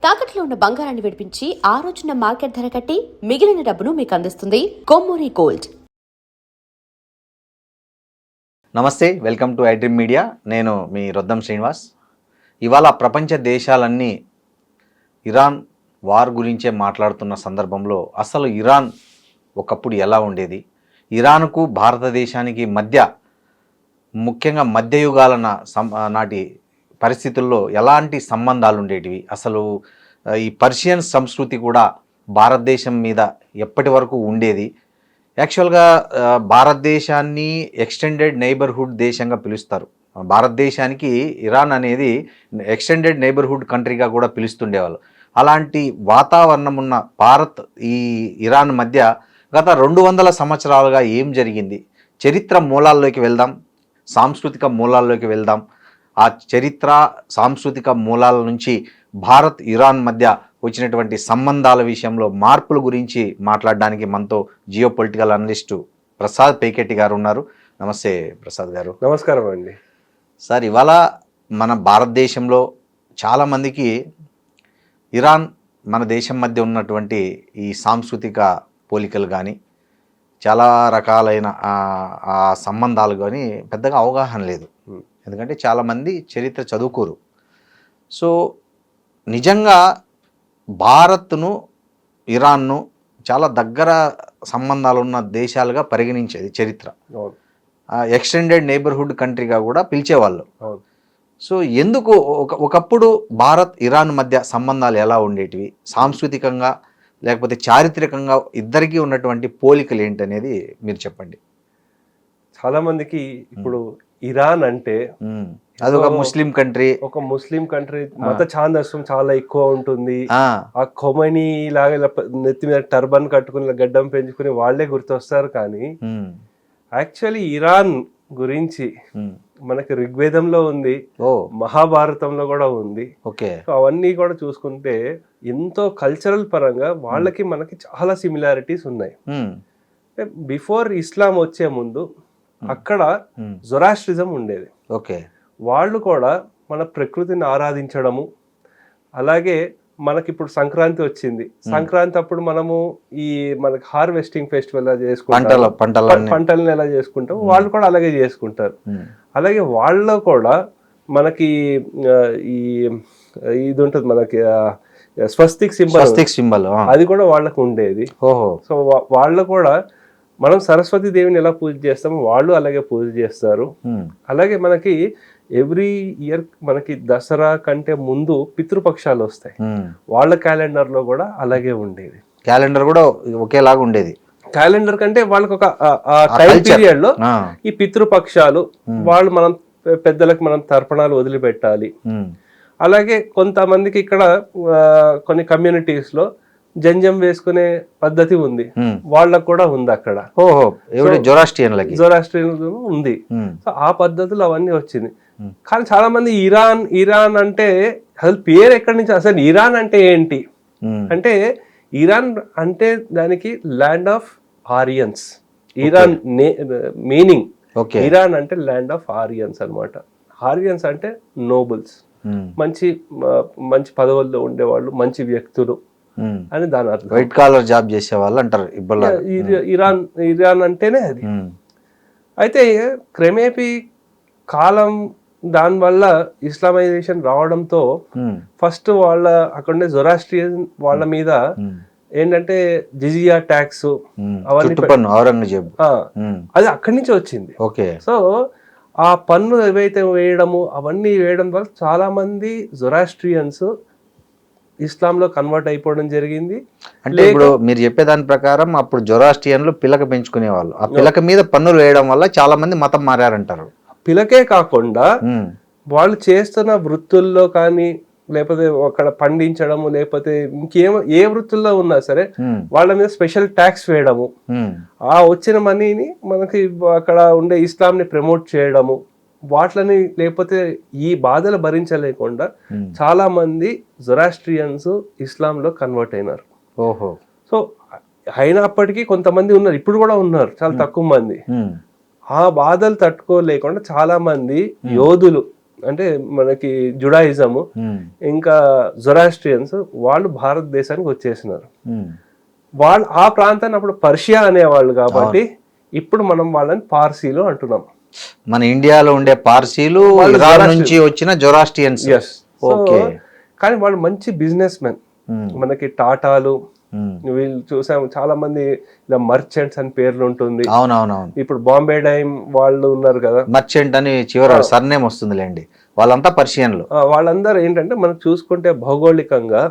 తాకట్లో ఉన్న బంగారాన్ని విడిపించి ఆ రోజున మార్కెట్ ధర కట్టి మిగిలిన డబ్బును మీకు అందిస్తుంది కొమ్మూరి గోల్డ్. నమస్తే, వెల్కమ్ టు ఐడ్రీమ్ మీడియా. నేను మీ రొద్దం శ్రీనివాస్. ఇవాళ ప్రపంచ దేశాలన్నీ ఇరాన్ వార్ గురించే మాట్లాడుతున్న సందర్భంలో అసలు ఇరాన్ ఒకప్పుడు ఎలా ఉండేది, ఇరాన్కు భారతదేశానికి మధ్య ముఖ్యంగా మధ్యయుగాల నాటి పరిస్థితుల్లో ఎలాంటి సంబంధాలు ఉండేటివి, అసలు ఈ పర్షియన్ సంస్కృతి కూడా భారతదేశం మీద ఎప్పటి వరకు ఉండేది. యాక్చువల్గా భారతదేశాన్ని ఎక్స్టెండెడ్ నైబర్హుడ్ దేశంగా పిలుస్తారు. భారతదేశానికి ఇరాన్ అనేది ఎక్స్టెండెడ్ నైబర్హుడ్ కంట్రీగా కూడా పిలుస్తుండేవాళ్ళు. అలాంటి వాతావరణం ఉన్న భారత్ ఈ ఇరాన్ మధ్య గత 200 సంవత్సరాలుగా ఏం జరిగింది, చరిత్ర మూలాల్లోకి వెళ్దాం, సాంస్కృతిక మూలాల్లోకి వెళ్దాం. ఆ చరిత్ర సాంస్కృతిక మూలాల నుంచి భారత్ ఇరాన్ మధ్య వచ్చినటువంటి సంబంధాల విషయంలో మార్పుల గురించి మాట్లాడడానికి మనతో జియో పొలిటికల్ అనలిస్టు ప్రసాద్ పేకెట్టి గారు ఉన్నారు. నమస్తే ప్రసాద్ గారు. నమస్కారం అండి. సార్, ఇవాళ మన భారతదేశంలో చాలామందికి ఇరాన్ మన దేశం మధ్య ఉన్నటువంటి ఈ సాంస్కృతిక పోలికలు కానీ చాలా రకాలైన ఆ సంబంధాలు కానీ పెద్దగా అవగాహన లేదు. ఎందుకంటే చాలామంది చరిత్ర చదువుకోరు. సో నిజంగా భారత్ను ఇరాన్ను చాలా దగ్గర సంబంధాలు ఉన్న దేశాలుగా పరిగణించేది చరిత్ర. ఎక్స్టెండెడ్ నైబర్హుడ్ కంట్రీగా కూడా పిలిచేవాళ్ళు. సో ఎందుకు ఒకప్పుడు భారత్ ఇరాన్ మధ్య సంబంధాలు ఎలా ఉండేటివి, సాంస్కృతికంగా లేకపోతే చారిత్రకంగా ఇద్దరికీ ఉన్నటువంటి పోలికలు ఏంటనేది మీరు చెప్పండి. చాలామందికి ఇప్పుడు ఇరాన్ అంటే అది ఒక ముస్లిం కంట్రీ, మత ఛాందస్యం చాలా ఎక్కువ ఉంటుంది. ఆ ఖొమైనీ లాగా నెత్తి మీద టర్బన్ కట్టుకుని గడ్డం పెంచుకుని వాళ్లే గుర్తొస్తారు. కానీ యాక్చువల్లీ ఇరాన్ గురించి మనకి ఋగ్వేదంలో ఉంది, మహాభారతంలో కూడా ఉంది. అవన్నీ కూడా చూసుకుంటే ఎంతో కల్చరల్ పరంగా వాళ్ళకి మనకి చాలా సిమిలారిటీస్ ఉన్నాయి. బిఫోర్ ఇస్లాం వచ్చే ముందు అక్కడ జొరాస్ట్రిజం ఉండేది. వాళ్ళు కూడా మన ప్రకృతిని ఆరాధించడము, అలాగే మనకి ఇప్పుడు సంక్రాంతి వచ్చింది, సంక్రాంతి అప్పుడు మనము ఈ మనకి హార్వెస్టింగ్ ఫెస్టివల్ చేసుకుంటాం, పంటలను ఎలా చేసుకుంటాం, వాళ్ళు కూడా అలాగే చేసుకుంటారు. అలాగే వాళ్ళు కూడా మనకి ఈ ఇది ఉంటుంది, మనకి స్వస్తిక్ సింబల్ అది కూడా వాళ్ళకు ఉండేది. సో వాళ్ళు కూడా మనం సరస్వతి దేవిని ఎలా పూజ చేస్తామో వాళ్ళు అలాగే పూజ చేస్తారు. అలాగే మనకి ఎవ్రీ ఇయర్ మనకి దసరా కంటే ముందు పితృపక్షాలు వస్తాయి, వాళ్ళ క్యాలెండర్ లో కూడా అలాగే ఉండేది. క్యాలెండర్ కూడా ఒకేలాగా ఉండేది. క్యాలెండర్ కంటే వాళ్ళకి ఒక టైం పీరియడ్ లో ఈ పితృపక్షాలు వాళ్ళు మనం పెద్దలకు మనం తర్పణాలు వదిలిపెట్టాలి. అలాగే కొంతమందికి ఇక్కడ కొన్ని కమ్యూనిటీస్ లో జంజం వేసుకునే పద్ధతి ఉంది, వాళ్ళకు కూడా ఉంది అక్కడ. జొరాస్ట్రియన్ ఉంది. సో ఆ పద్ధతులు అవన్నీ వచ్చింది. కానీ చాలా మంది ఇరాన్ అంటే అసలు పేరు ఎక్కడి నుంచి, అసలు ఇరాన్ అంటే ఏంటి అంటే, ఇరాన్ అంటే దానికి land of ఆరియన్స్. Iran meaning Iran అంటే ల్యాండ్ ఆఫ్ ఆరియన్స్ అన్నమాట. ఆరియన్స్ అంటే నోబుల్స్, మంచి మంచి పదవుల్లో ఉండేవాళ్ళు, మంచి వ్యక్తులు అని దాని అర్థం. వైట్ కాలర్ జాబ్ చేసే వాళ్ళు అంటారు ఇరాన్ అంటేనే అది. అయితే క్రమేపీ కాలం దానివల్ల ఇస్లామైజేషన్ రావడంతో ఫస్ట్ వాళ్ళ అక్కడే జొరాస్ట్రియన్ వాళ్ళ మీద ఏంటంటే జిజియా ట్యాక్స్ అవన్నీ ఔరంగజేబ్ అది అక్కడి నుంచి వచ్చింది. సో ఆ పన్ను ఏవైతే వేయడము అవన్నీ వేయడం వల్ల చాలా మంది జొరాస్ట్రియన్స్ ఇస్లాంలో కన్వర్ట్ అయిపోవడం జరిగింది. అంటే ఇప్పుడు మీరు చెప్పేదాని ప్రకారం అప్పుడు జొరాస్ట్రియన్లు పిలక పెంచుకునే వాళ్ళు, ఆ పిలక మీద పన్నులు వేయడం వల్ల చాలా మంది మతం మారారంటారు. పిలకే కాకుండా వాళ్ళు చేస్తున్న వృత్తుల్లో కానీ, లేకపోతే అక్కడ పండించడము, లేకపోతే ఏ వృత్తుల్లో ఉన్నా సరే వాళ్ళ మీద స్పెషల్ ట్యాక్స్ వేయడము, ఆ వచ్చిన మనీని మనకి అక్కడ ఉండే ఇస్లాంని ప్రమోట్ చేయడము, వాట్లని లేకపోతే ఈ బాధలు భరించలేకుండా చాలా మంది జొరాస్ట్రియన్స్ ఇస్లాంలో కన్వర్ట్ అయినారు. సో అయినప్పటికీ కొంతమంది ఉన్నారు, ఇప్పుడు కూడా ఉన్నారు, చాలా తక్కువ మంది. ఆ బాధలు తట్టుకోలేకుండా చాలా మంది యోధులు అంటే మనకి జుడాయిజము ఇంకా జొరాస్ట్రియన్స్ వాళ్ళు భారతదేశానికి వచ్చేసినారు. వాళ్ళు ఆ ప్రాంతాన్ని అప్పుడు పర్షియా అనేవాళ్ళు కాబట్టి ఇప్పుడు మనం వాళ్ళని పార్సీలు అంటున్నాం. మన ఇండియాలో ఉండే పార్సీలు ఇరాన్ నుంచి వచ్చిన జొరాస్ట్రియన్స్. ఎస్. కానీ వాళ్ళు మంచి బిజినెస్ మెన్. మనకి టాటాలు వీళ్ళు చూసాము, చాలా మంది ఇలా మర్చెంట్స్ అని పేర్లు ఉంటుంది. అవునవునవును. ఇప్పుడు బాంబే డైమ్ వాళ్ళు ఉన్నారు కదా, మర్చెంట్ అని చివరి సర్నేమ్ వస్తుందిలేండి. వాళ్ళంతా పర్షియన్లు. వాళ్ళందరూ ఏంటంటే మనం చూసుకుంటే భౌగోళికంగా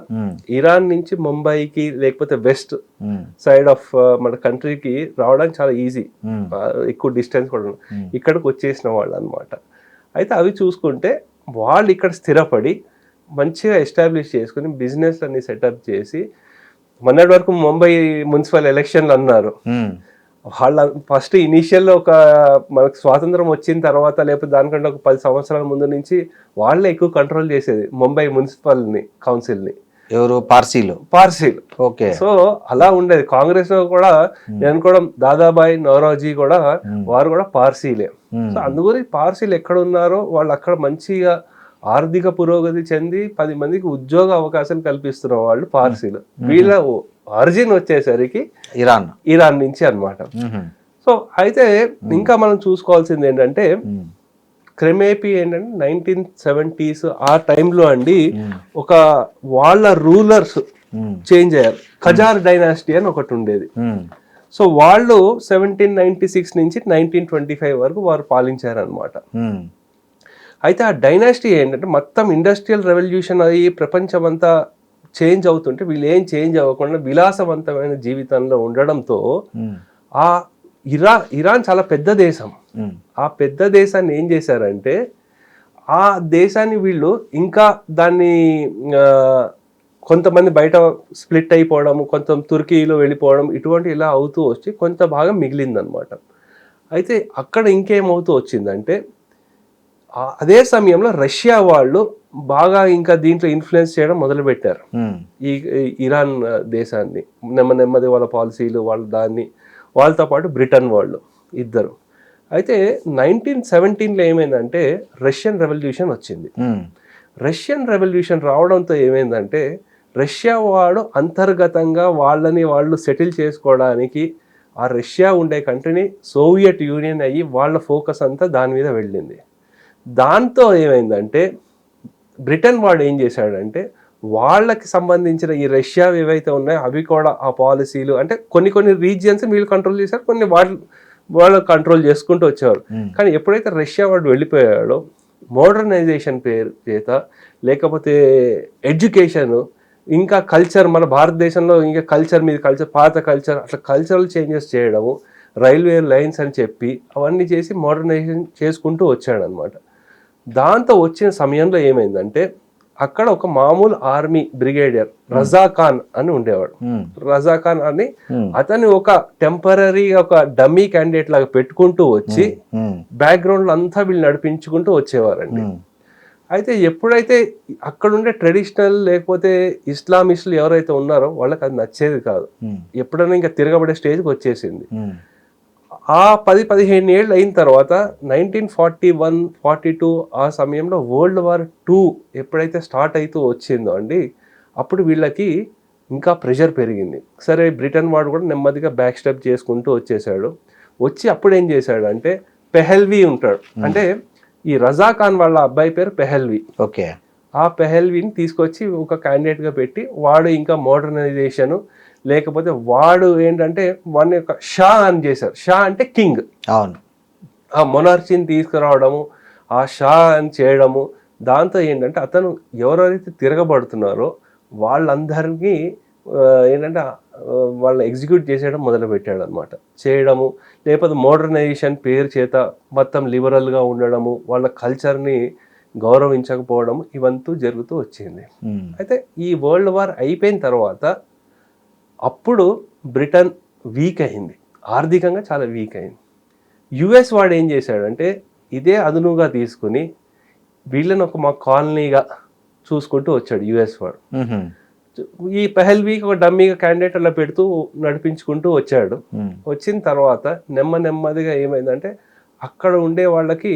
ఇరాన్ నుంచి ముంబైకి లేకపోతే వెస్ట్ సైడ్ ఆఫ్ మన కంట్రీకి రావడానికి చాలా ఈజీ, ఎక్కువ డిస్టెన్స్ కూడా ఇక్కడికి వచ్చేసిన వాళ్ళు అనమాట. అయితే అవి చూసుకుంటే వాళ్ళు ఇక్కడ స్థిరపడి మంచిగా ఎస్టాబ్లిష్ చేసుకుని బిజినెస్ అన్ని సెటప్ చేసి, మొన్నటి వరకు ముంబై మున్సిపల్ ఎలక్షన్లు అన్నారు. వాళ్ళ ఫస్ట్ ఇనీషియల్ ఒక మనకు స్వాతంత్రం వచ్చిన తర్వాత లేకపోతే దానికంటే ఒక 10 సంవత్సరాల ముందు నుంచి వాళ్ళే ఎక్కువ కంట్రోల్ చేసేది ముంబై మున్సిపల్ కౌన్సిల్ ని. ఎవరు? పార్సీలు. ఓకే. సో అలా ఉండేది. కాంగ్రెస్ లో కూడా నేను కూడా దాదాబాయి నౌరోజీ కూడా వారు కూడా పార్సీలే. సో అందుకని పార్సీలు ఎక్కడ ఉన్నారో వాళ్ళు అక్కడ మంచిగా ఆర్థిక పురోగతి చెంది 10 మందికి ఉద్యోగ అవకాశాలు కల్పిస్తున్న వాళ్ళు పార్సీలు. వీళ్ళ ఆరిజిన్ వచ్చేసరికి ఇరాన్ నుంచి అన్నమాట. సో అయితే ఇంకా మనం చూసుకోవాల్సింది ఏంటంటే క్రమేపీ ఏంటంటే 1970s ఆ టైంలో అండి ఒక వాళ్ళ రూలర్స్ చేంజ్ అయ్యారు. ఖజార్ డైనాసిటీ అని ఒకటి ఉండేది. సో వాళ్ళు 1796 నుంచి 1925 వరకు వారు పాలించారు అనమాట. అయితే ఆ డైనాసిటీ ఏంటంటే మొత్తం ఇండస్ట్రియల్ రెవల్యూషన్ అయ్యి ప్రపంచం అంతా చేంజ్ అవుతుంటే వీళ్ళు ఏం చేంజ్ అవ్వకుండా విలాసవంతమైన జీవితంలో ఉండడంతో ఆ ఇరాన్ చాలా పెద్ద దేశం. ఆ పెద్ద దేశాన్ని ఏం చేశారంటే ఆ దేశాన్ని వీళ్ళు ఇంకా దాన్ని కొంతమంది బయట స్ప్లిట్ అయిపోవడం, కొంత తుర్కీలో వెళ్ళిపోవడం, ఇటువంటి ఇలా అవుతూ వచ్చి కొంత భాగం మిగిలిందనమాట. అయితే అక్కడ ఇంకేమవుతూ వచ్చిందంటే అదే సమయంలో రష్యా వాళ్ళు బాగా ఇంకా దీంట్లో ఇన్ఫ్లుయెన్స్ చేయడం మొదలుపెట్టారు ఈ ఇరాన్ దేశాన్ని. నెమ్మది వాళ్ళ పాలసీలు వాళ్ళతో పాటు బ్రిటన్ వాళ్ళు ఇద్దరు. అయితే 1917లో ఏమైందంటే రష్యన్ రెవల్యూషన్ వచ్చింది. రష్యన్ రెవల్యూషన్ రావడంతో ఏమైందంటే రష్యా వాడు అంతర్గతంగా వాళ్ళు సెటిల్ చేసుకోవడానికి ఆ రష్యా ఉండే కంట్రీని సోవియట్ యూనియన్ అయ్యి వాళ్ళ ఫోకస్ అంతా దాని మీద వెళ్ళింది. దాంతో ఏమైందంటే బ్రిటన్ వాడు ఏం చేశాడంటే వాళ్ళకి సంబంధించిన ఈ రష్యా ఏవైతే ఉన్నాయో అవి కూడా ఆ పాలసీలు అంటే కొన్ని రీజియన్స్ వీళ్ళు కంట్రోల్ చేశారు, కొన్ని వాళ్ళు కంట్రోల్ చేసుకుంటూ వచ్చేవారు. కానీ ఎప్పుడైతే రష్యా వాడు వెళ్ళిపోయాడో మోడర్నైజేషన్ పేరు చేత లేకపోతే ఎడ్యుకేషన్ ఇంకా కల్చర్, మన భారతదేశంలో ఇంకా కల్చర్ మీద పాత కల్చర్ అట్లా కల్చరల్ చేంజెస్ చేయడము, రైల్వే లైన్స్ అని చెప్పి అవన్నీ చేసి మోడర్నైజేషన్ చేసుకుంటూ వచ్చాడనమాట. దాంతో వచ్చిన సమయంలో ఏమైందంటే అక్కడ ఒక మామూలు ఆర్మీ బ్రిగేడియర్ రజా ఖాన్ అని ఉండేవాడు. రజా ఖాన్ అని అతన్ని ఒక టెంపరీ ఒక డమ్మీ క్యాండిడేట్ లాగా పెట్టుకుంటూ వచ్చి బ్యాక్గ్రౌండ్ అంతా వీళ్ళు నడిపించుకుంటూ వచ్చేవారండి. అయితే ఎప్పుడైతే అక్కడుండే ట్రెడిషనల్ లేకపోతే ఇస్లామిస్టులు ఎవరైతే ఉన్నారో వాళ్ళకి అది నచ్చేది కాదు. ఎప్పుడైనా ఇంకా తిరగబడే స్టేజ్కి వచ్చేసింది. ఆ 10-15 ఏళ్ళు అయిన తర్వాత 1941-42 ఆ సమయంలో World War II ఎప్పుడైతే స్టార్ట్ అవుతూ వచ్చిందో అండి అప్పుడు వీళ్ళకి ఇంకా ప్రెషర్ పెరిగింది. సరే బ్రిటన్ వాడు కూడా నెమ్మదిగా బ్యాక్ స్టెప్ చేసుకుంటూ వచ్చేసాడు. వచ్చి అప్పుడు ఏం చేశాడు అంటే పెహల్వీ ఉంటాడు, అంటే ఈ రజా ఖాన్ వాళ్ళ అబ్బాయి పేరు పెహల్వీ. ఓకే. ఆ పెహల్వీని తీసుకొచ్చి ఒక క్యాండిడేట్గా పెట్టి వాడు ఇంకా మోడర్నైజేషన్ లేకపోతే వాడు ఏంటంటే వాడిని ఒక షా అని చేశారు. షా అంటే కింగ్. అవును. ఆ మొనార్చీని తీసుకురావడము, ఆ షా అని చేయడము. దాంతో ఏంటంటే అతను ఎవరైతే తిరగబడుతున్నారో వాళ్ళందరినీ ఏంటంటే వాళ్ళని ఎగ్జిక్యూట్ చేసేయడం మొదలుపెట్టాడు అనమాట. చేయడము లేకపోతే మోడర్నైజేషన్ పేరు చేత మొత్తం లిబరల్గా ఉండడము, వాళ్ళ కల్చర్ని గౌరవించకపోవడం ఇవంతా జరుగుతూ వచ్చింది. అయితే ఈ వరల్డ్ వార్ అయిపోయిన తర్వాత అప్పుడు బ్రిటన్ వీక్ అయింది, ఆర్థికంగా చాలా వీక్ అయింది. యుఎస్ వాడు ఏం చేశాడంటే ఇదే అదునుగా తీసుకుని వీళ్ళని ఒక మా కాలనీగా చూసుకుంటూ వచ్చాడు యుఎస్ వాడు. ఈ పెహల్వీకి ఒక డమ్మీగా క్యాండిడేట్ అలా పెడుతూ నడిపించుకుంటూ వచ్చాడు. వచ్చిన తర్వాత నెమ్మదిగా ఏమైందంటే అక్కడ ఉండే వాళ్ళకి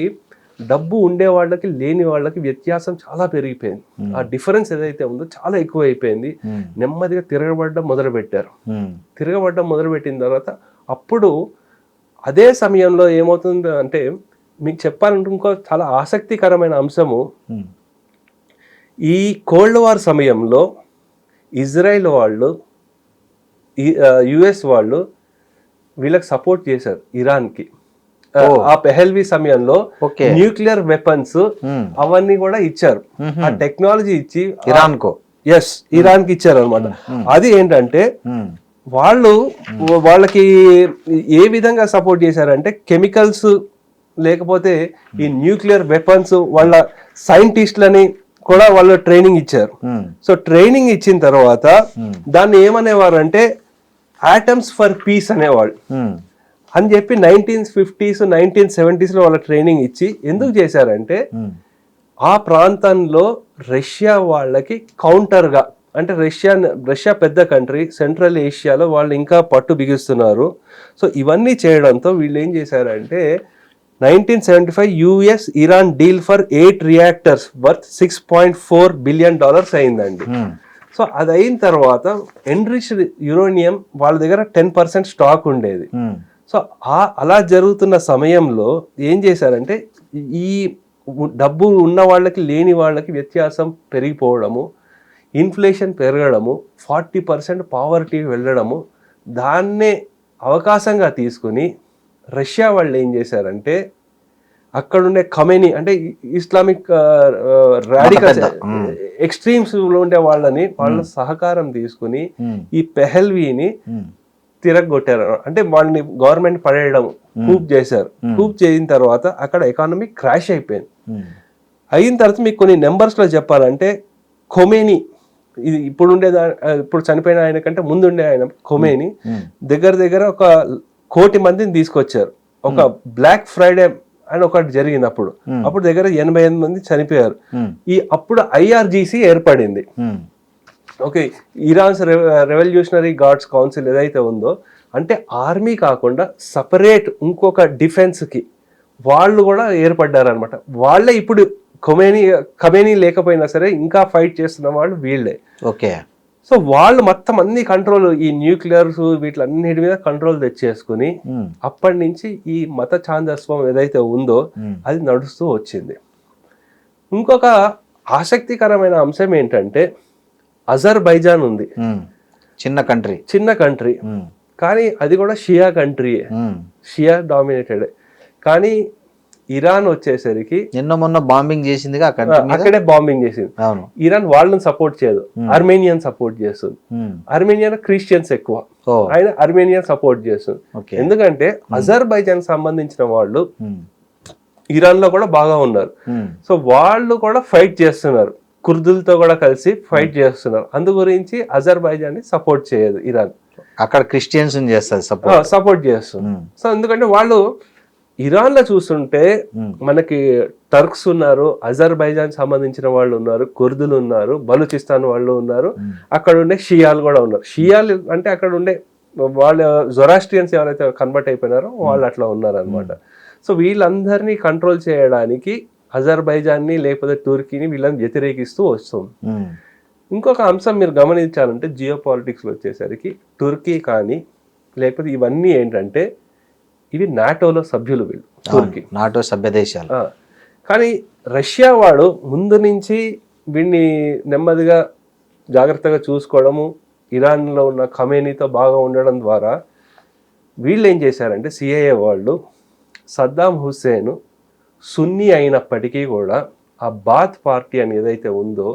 డబ్బు ఉండే వాళ్ళకి లేని వాళ్ళకి వ్యత్యాసం చాలా పెరిగిపోయింది. ఆ డిఫరెన్స్ ఏదైతే ఉందో చాలా ఎక్కువ అయిపోయింది. నెమ్మదిగా తిరగబడ్డం మొదలుపెట్టారు. తిరగబడ్డం మొదలుపెట్టిన తర్వాత అప్పుడు అదే సమయంలో ఏమవుతుంది అంటే, మీకు చెప్పాలంటే ఇంకో చాలా ఆసక్తికరమైన అంశము, ఈ కోల్డ్ వార్ సమయంలో ఇజ్రాయెల్ వాళ్ళు, యుఎస్ వాళ్ళు వీళ్ళకి సపోర్ట్ చేశారు ఇరాన్కి. ఆ పెహల్వీ సమయంలో న్యూక్లియర్ వెపన్స్ అవన్నీ కూడా ఇచ్చారు. ఆ టెక్నాలజీ ఇచ్చి ఇరాన్ కి ఇచ్చారు అనమాట. అది ఏంటంటే వాళ్ళకి ఏ విధంగా సపోర్ట్ చేశారంటే, కెమికల్స్ లేకపోతే ఈ న్యూక్లియర్ వెపన్స్ వాళ్ళ సైంటిస్ట్లని కూడా వాళ్ళు ట్రైనింగ్ ఇచ్చారు. సో ట్రైనింగ్ ఇచ్చిన తర్వాత దాన్ని ఏమనేవారు అంటే ఆటమ్స్ ఫర్ పీస్ అనేవాళ్ళు అని చెప్పి 1950s 1970s వాళ్ళ ట్రైనింగ్ ఇచ్చి ఎందుకు చేశారంటే, ఆ ప్రాంతంలో రష్యా వాళ్ళకి కౌంటర్గా, అంటే రష్యా పెద్ద కంట్రీ, సెంట్రల్ ఏషియాలో వాళ్ళు ఇంకా పట్టు బిగిస్తున్నారు. సో ఇవన్నీ చేయడంతో వీళ్ళు ఏం చేశారంటే 1975 US Iran deal for 8 reactors worth $6.4 billion అయిందండి. సో అది అయిన తర్వాత ఎన్రిచ్డ్ యురేనియం వాళ్ళ దగ్గర 10% స్టాక్ ఉండేది. సో అలా జరుగుతున్న సమయంలో ఏం చేశారంటే, ఈ డబ్బు ఉన్న వాళ్ళకి లేని వాళ్ళకి వ్యత్యాసం పెరిగిపోవడము, ఇన్ఫ్లేషన్ పెరగడము, 40% పావర్టీ వెళ్ళడము, దాన్నే అవకాశంగా తీసుకుని రష్యా వాళ్ళు ఏం చేశారంటే, అక్కడుండే ఖమేనీ అంటే ఇస్లామిక్ రాడికల్ ఎక్స్ట్రీమ్స్ లో ఉండే వాళ్ళ సహకారం తీసుకుని ఈ పెహల్వీని తిరగొట్టారు. అంటే వాళ్ళని గవర్నమెంట్ పడేయడం, కూప్ చేశారు. కూప్ చేసిన తర్వాత అక్కడ ఎకానమీ క్రాష్ అయిపోయింది. అయిన తర్వాత మీకు కొన్ని నెంబర్స్ లో చెప్పాలంటే, ఖొమేనీ, ఇది ఇప్పుడు చనిపోయిన ఆయన కంటే ముందుండే ఆయన ఖొమేనీ దగ్గర 1 కోటి మందిని తీసుకొచ్చారు. ఒక బ్లాక్ ఫ్రైడే అని ఒకటి జరిగింది. అప్పుడు దగ్గర 88 మంది చనిపోయారు. అప్పుడు ఐఆర్జీసీ ఏర్పడింది. Okay, Iran's revolutionary guards council ఏదైతే ఉందో, అంటే ఆర్మీ కాకుండా సపరేట్ ఇంకొక డిఫెన్స్ కి వాళ్ళు కూడా ఏర్పడ్డారు అనమాట. వాళ్ళే ఇప్పుడు ఖమేనీ లేకపోయినా సరే ఇంకా ఫైట్ చేస్తున్న వాళ్ళు వీళ్ళే. ఓకే. సో వాళ్ళు మొత్తం అన్ని కంట్రోల్, ఈ న్యూక్లియర్స్ వీటిలన్నిటి మీద కంట్రోల్ తెచ్చేసుకుని అప్పటి నుంచి ఈ మత ఛాందస్వం ఏదైతే ఉందో అది నడుస్తూ వచ్చింది. ఇంకొక ఆసక్తికరమైన అంశం ఏంటంటే, అజర్బైజాన్ ఉంది, చిన్న కంట్రీ, కానీ అది కూడా షియా కంట్రీయే, షియా డామినేటెడ్. కానీ ఇరాన్ వచ్చేసరికి మొన్న బాంబింగ్ చేసింది, అక్కడే బాంబింగ్ చేసింది. ఇరాన్ వాళ్ళని సపోర్ట్ చేయదు, అర్మేనియన్ సపోర్ట్ చేస్తుంది. అర్మేనియన్ క్రిస్టియన్స్ ఎక్కువ, ఆయన అర్మేనియన్ సపోర్ట్ చేస్తుంది. ఎందుకంటే అజర్బైజాన్ సంబంధించిన వాళ్ళు ఇరాన్ లో కూడా బాగా ఉన్నారు. సో వాళ్ళు కూడా ఫైట్ చేస్తున్నారు, కుర్దులతో కూడా కలిసి ఫైట్ చేస్తున్నారు. అందు గురించి అజర్బైజాన్ ని సపోర్ట్ చేయదు ఇరాన్, అక్కడ క్రిస్టియన్స్ సపోర్ట్ చేస్తుంది. సో ఎందుకంటే వాళ్ళు ఇరాన్ లో చూస్తుంటే మనకి టర్క్స్ ఉన్నారు, అజర్బైజాన్ సంబంధించిన వాళ్ళు ఉన్నారు, కుర్దులు ఉన్నారు, బలూచిస్తాన్ వాళ్ళు ఉన్నారు, అక్కడ ఉండే షియాలు కూడా ఉన్నారు. షియాలు అంటే అక్కడ ఉండే వాళ్ళ జొరాస్ట్రియన్స్ ఎవరైతే కన్వర్ట్ అయిపోయినారో వాళ్ళు అట్లా ఉన్నారు అనమాట. సో వీళ్ళందరినీ కంట్రోల్ చేయడానికి అజర్బైజాన్ని లేకపోతే టర్కీని వీళ్ళని వ్యతిరేకిస్తూ వస్తుంది. ఇంకొక అంశం మీరు గమనించాలంటే, జియో పాలిటిక్స్ లో వచ్చేసరికి టర్కీ కానీ లేకపోతే ఇవన్నీ ఏంటంటే ఇవి నాటోలో సభ్యులు, వీళ్ళు టర్కీ నాటో సభ్య దేశాలు. కానీ రష్యా వాడు ముందు నుంచి వీడిని నెమ్మదిగా జాగ్రత్తగా చూసుకోవడము, ఇరాన్లో ఉన్న ఖమేనీతో బాగా ఉండడం ద్వారా వీళ్ళు ఏం చేశారంటే, సిఐఏ వాళ్ళు సద్దాం హుస్సేన్ సున్నీ అయినప్పటికీ కూడా ఆ బాత్ పార్టీ అని ఏదైతే ఉందో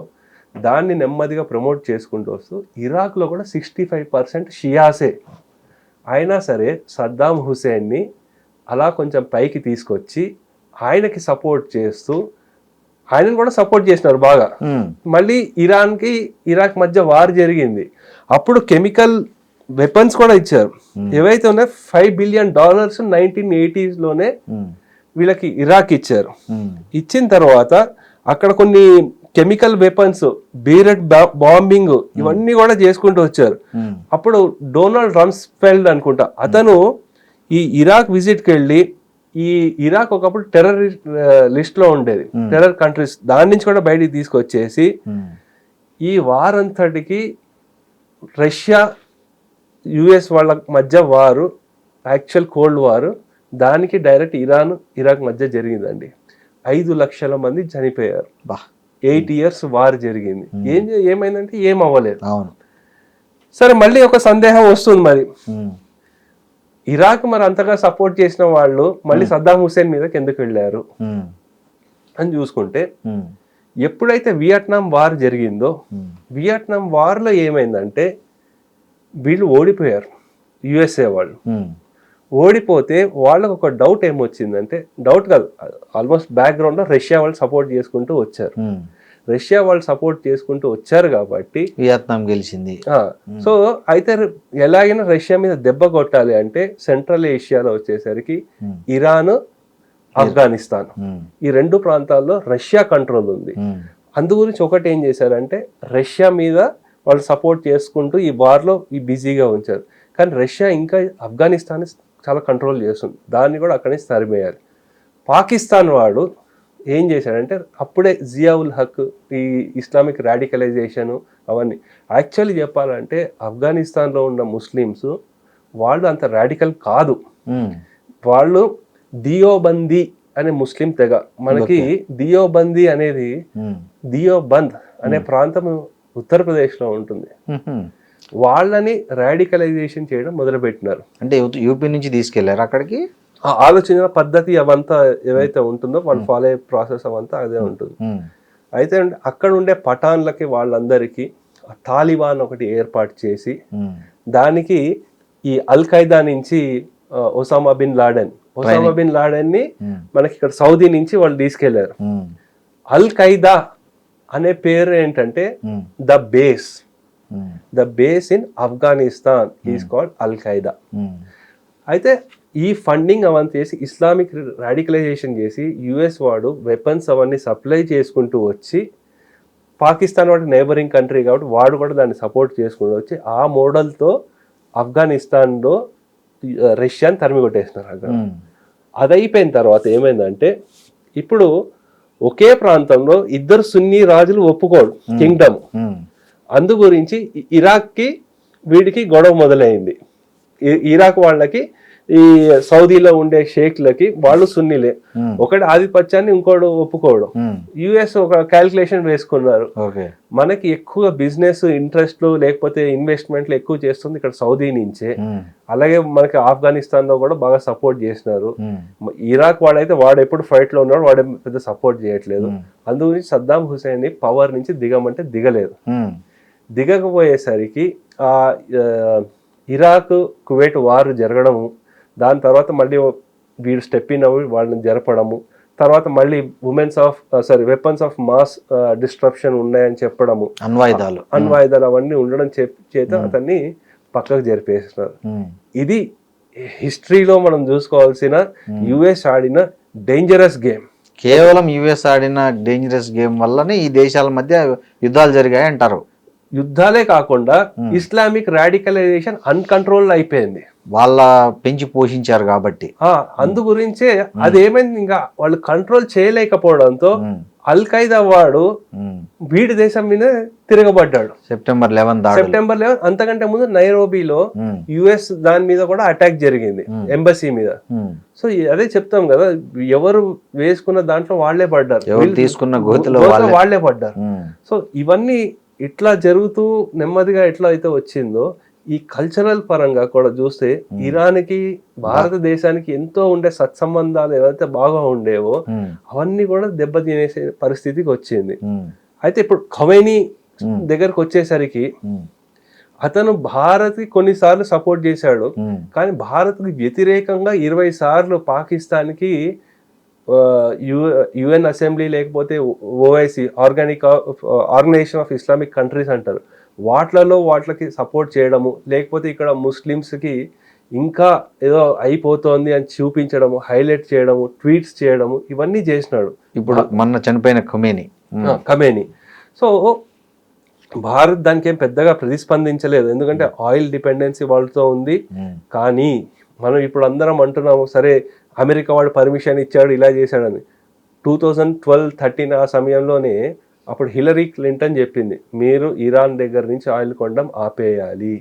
దాన్ని నెమ్మదిగా ప్రమోట్ చేసుకుంటూ వస్తూ ఇరాక్లో కూడా 65% షియాసే. అయినా సరే సద్దాం హుస్సేన్ని అలా కొంచెం పైకి తీసుకొచ్చి ఆయనకి సపోర్ట్ చేస్తూ ఆయనను కూడా సపోర్ట్ చేసినారు బాగా. మళ్ళీ ఇరాక్ మధ్య వార్ జరిగింది, అప్పుడు కెమికల్ వెపన్స్ కూడా ఇచ్చారు. ఏవైతే ఉన్నాయో $5 బిలియన్ 1980s లోనే వీళ్ళకి ఇరాక్ ఇచ్చారు. ఇచ్చిన తర్వాత అక్కడ కొన్ని కెమికల్ వెపన్స్, బీరెట్ బాంబింగ్ ఇవన్నీ కూడా చేసుకుంటూ వచ్చారు. అప్పుడు డొనాల్డ్ రమ్స్ఫెల్డ్ అనుకుంటా, అతను ఈ ఇరాక్ విజిట్కి వెళ్ళి ఈ ఇరాక్ ఒకప్పుడు టెర్రర్ లిస్ట్ లో ఉండేది, టెర్రర్ కంట్రీస్, దాని నుంచి కూడా బయటికి తీసుకొచ్చేసి ఈ వార్ అంతటికి రష్యా యుఎస్ వాళ్ళ మధ్య వారు, యాక్చువల్ కోల్డ్ వారు, దానికి డైరెక్ట్ ఇరాక్ మధ్య జరిగిందండి. 5 లక్షల మంది చనిపోయారు. 8 years వార్ జరిగింది. ఏమైందంటే ఏం అవ్వలేదు. సరే, మళ్ళీ ఒక సందేహం వస్తుంది, మరి ఇరాక్ మరి అంతగా సపోర్ట్ చేసిన వాళ్ళు మళ్ళీ సద్దాం హుస్సేన్ మీదకి ఎందుకు వెళ్ళారు అని చూసుకుంటే, ఎప్పుడైతే వియట్నాం వార్ జరిగిందో, వియట్నాం వార్లో ఏమైందంటే వీళ్ళు ఓడిపోయారు, యుఎస్ఏ వాళ్ళు. ఓడిపోతే వాళ్ళకు ఒక డౌట్ ఏమొచ్చిందంటే, డౌట్ కాదు, ఆల్మోస్ట్ బ్యాక్గ్రౌండ్లో రష్యా వాళ్ళు సపోర్ట్ చేసుకుంటూ వచ్చారు. రష్యా వాళ్ళు సపోర్ట్ చేసుకుంటూ వచ్చారు కాబట్టి వియత్నాం గెలిచింది. సో అయితే ఎలాగైనా రష్యా మీద దెబ్బ కొట్టాలి అంటే సెంట్రల్ ఏషియాలో వచ్చేసరికి ఇరాన్, ఆఫ్ఘనిస్తాన్, ఈ 2 ప్రాంతాల్లో రష్యా కంట్రోల్ ఉంది. అందు గురించి ఒకటి ఏం చేశారంటే రష్యా మీద వాళ్ళు సపోర్ట్ చేసుకుంటూ ఈ వార్లో బిజీగా ఉంచారు. కానీ రష్యా ఇంకా ఆఫ్ఘనిస్తాన్ చాలా కంట్రోల్ చేస్తుంది, దాన్ని కూడా అక్కడి నుంచి తరిమేయాలి. పాకిస్తాన్ వాడు ఏం చేశాడంటే అప్పుడే జియావుల్ హక్, ఈ ఇస్లామిక్ రాడికలైజేషను అవన్నీ. యాక్చువల్లీ చెప్పాలంటే ఆఫ్ఘనిస్తాన్లో ఉన్న ముస్లిమ్స్ వాళ్ళు అంత రాడికల్ కాదు. వాళ్ళు దియోబందీ అనే ముస్లిం తెగ. మనకి దియోబందీ అనేది, దియోబంద్ అనే ప్రాంతం ఉత్తరప్రదేశ్లో ఉంటుంది. వాళ్ళని రాడికలైజేషన్ చేయడం మొదలుపెట్టినారు. అంటే యూపీ నుంచి తీసుకెళ్లారు అక్కడికి. ఆలోచన పద్ధతి అవంతా ఏవైతే ఉంటుందో వాళ్ళు ఫాలో అయ్యే ప్రాసెస్ అవంతా అదే ఉంటుంది. అయితే అక్కడ ఉండే పఠాన్లకి వాళ్ళందరికీ తాలిబాన్ ఒకటి ఏర్పాటు చేసి, దానికి ఈ అల్ ఖైదా నుంచి ఒసామా బిన్ లాడెన్ ని మనకి ఇక్కడ సౌదీ నుంచి వాళ్ళు తీసుకెళ్లారు. అల్ ఖైదా అనే పేరు ఏంటంటే the base in Afghanistan is called Al Qaeda. అయితే ఈ ఫండింగ్ అవంతా చేసి ఇస్లామిక్ రాడికలైజేషన్ చేసి యుఎస్ వాడు వెపన్స్ అవన్నీ సప్లై చేసుకుంటూ వచ్చి, పాకిస్తాన్ వాడు నైబరింగ్ కంట్రీ కాబట్టి వాడు కూడా దాన్ని సపోర్ట్ చేసుకుంటూ వచ్చి ఆ మోడల్తో ఆఫ్ఘనిస్తాన్లో రష్యాని తరిమి కొట్టేసినారు. అక్కడ అది అయిపోయిన తర్వాత ఏమైందంటే ఇప్పుడు ఒకే ప్రాంతంలో 2 సున్నీ రాజులు ఒప్పుకోడు కింగ్డమ్. అందు గురించి ఇరాక్కి వీడికి గొడవ మొదలైంది. ఇరాక్ వాళ్ళకి ఈ సౌదీలో ఉండే షేక్లకి, వాళ్ళు సున్నీలే, ఒకటి ఆధిపత్యాన్ని ఇంకోడు ఒప్పుకోవడం. యుఎస్ ఒక క్యాల్కులేషన్ వేసుకున్నారు, మనకి ఎక్కువ బిజినెస్ ఇంట్రెస్ట్లు లేకపోతే ఇన్వెస్ట్మెంట్లు ఎక్కువ చేస్తుంది ఇక్కడ సౌదీ నుంచే, అలాగే మనకి ఆఫ్ఘనిస్తాన్ లో కూడా బాగా సపోర్ట్ చేసినారు. ఇరాక్ వాడైతే వాడు ఎప్పుడు ఫైట్ లో ఉన్నాడు, వాడే పెద్ద సపోర్ట్ చేయట్లేదు. అందుగురించి సద్దాం హుసేన్ ని పవర్ నుంచి దిగమంటే దిగలేదు. దిగకపోయేసరికి ఆ ఇరాక్ కువైట్ వార్ జరగడము, దాని తర్వాత మళ్ళీ వీడు స్టెప్ ఇన్ అవి వాళ్ళని జరపడము, తర్వాత మళ్ళీ వెపన్స్ ఆఫ్ మాస్ డిస్ట్రప్షన్ ఉన్నాయని చెప్పడము, అణ్వాయుధాలు అవన్నీ ఉండడం చేత అతన్ని పక్కకు జరిపేస్తున్నారు. ఇది హిస్టరీలో మనం చూసుకోవాల్సిన యుఎస్ ఆడిన డేంజరస్ గేమ్. కేవలం యుఎస్ ఆడిన డేంజరస్ గేమ్ వల్లనే ఈ దేశాల మధ్య యుద్ధాలు జరిగాయి అంటారు. యుద్ధాలే కాకుండా ఇస్లామిక్ రాడికలైజేషన్ అన్కంట్రోల్ అయిపోయింది, వాళ్ళ పెంచి పోషించారు కాబట్టి. అందు గురించే అదేమైంది, ఇంకా వాళ్ళు కంట్రోల్ చేయలేకపోవడంతో అల్ ఖైదా వాడు వీడి దేశం మీద తిరగబడ్డాడు. సెప్టెంబర్ 11. అంతకంటే ముందు నైరోబీలో యుఎస్ దాని మీద కూడా అటాక్ జరిగింది, ఎంబసీ మీద. సో అదే చెప్తాం కదా, ఎవరు వేసుకున్న దాంట్లో వాళ్లే పడ్డారు, తీసుకున్న గోతిలో వాళ్లే పడ్డారు. సో ఇవన్నీ ఇట్లా జరుగుతూ నెమ్మదిగా ఎట్లా అయితే వచ్చిందో, ఈ కల్చరల్ పరంగా కూడా చూస్తే ఇరాన్కి భారతదేశానికి ఎంతో ఉండే సత్సంబంధాలు ఏవైతే బాగా ఉండేవో అవన్నీ కూడా దెబ్బతినేసే పరిస్థితికి వచ్చింది. అయితే ఇప్పుడు ఖమేనీ దగ్గరకు వచ్చేసరికి అతను భారత్కి కొన్నిసార్లు సపోర్ట్ చేశాడు, కానీ భారత్కి వ్యతిరేకంగా 20 సార్లు పాకిస్తాన్కి యుఎన్ అసెంబ్లీ లేకపోతే OIC, organization of Islamic countries అంటారు, వాటికి సపోర్ట్ చేయడము, లేకపోతే ఇక్కడ ముస్లిమ్స్కి ఇంకా ఏదో అయిపోతోంది అని చూపించడము, హైలైట్ చేయడము, ట్వీట్స్ చేయడము, ఇవన్నీ చేసినాడు. ఇప్పుడు మొన్న చనిపోయిన ఖమేనీ. సో భారత్ దానికి ఏం పెద్దగా ప్రతిస్పందించలేదు, ఎందుకంటే ఆయిల్ డిపెండెన్సీ వాళ్ళతో ఉంది. కానీ మనం ఇప్పుడు అందరం అంటున్నాము, సరే అమెరికా వాడు పర్మిషన్ ఇచ్చాడు ఇలా చేశాడని. 2012-13 ఆ సమయంలోనే అప్పుడు హిలరీ క్లింటన్ చెప్పింది, మీరు ఇరాన్ దగ్గర నుంచి ఆయిల్ కొనడం ఆపేయాలి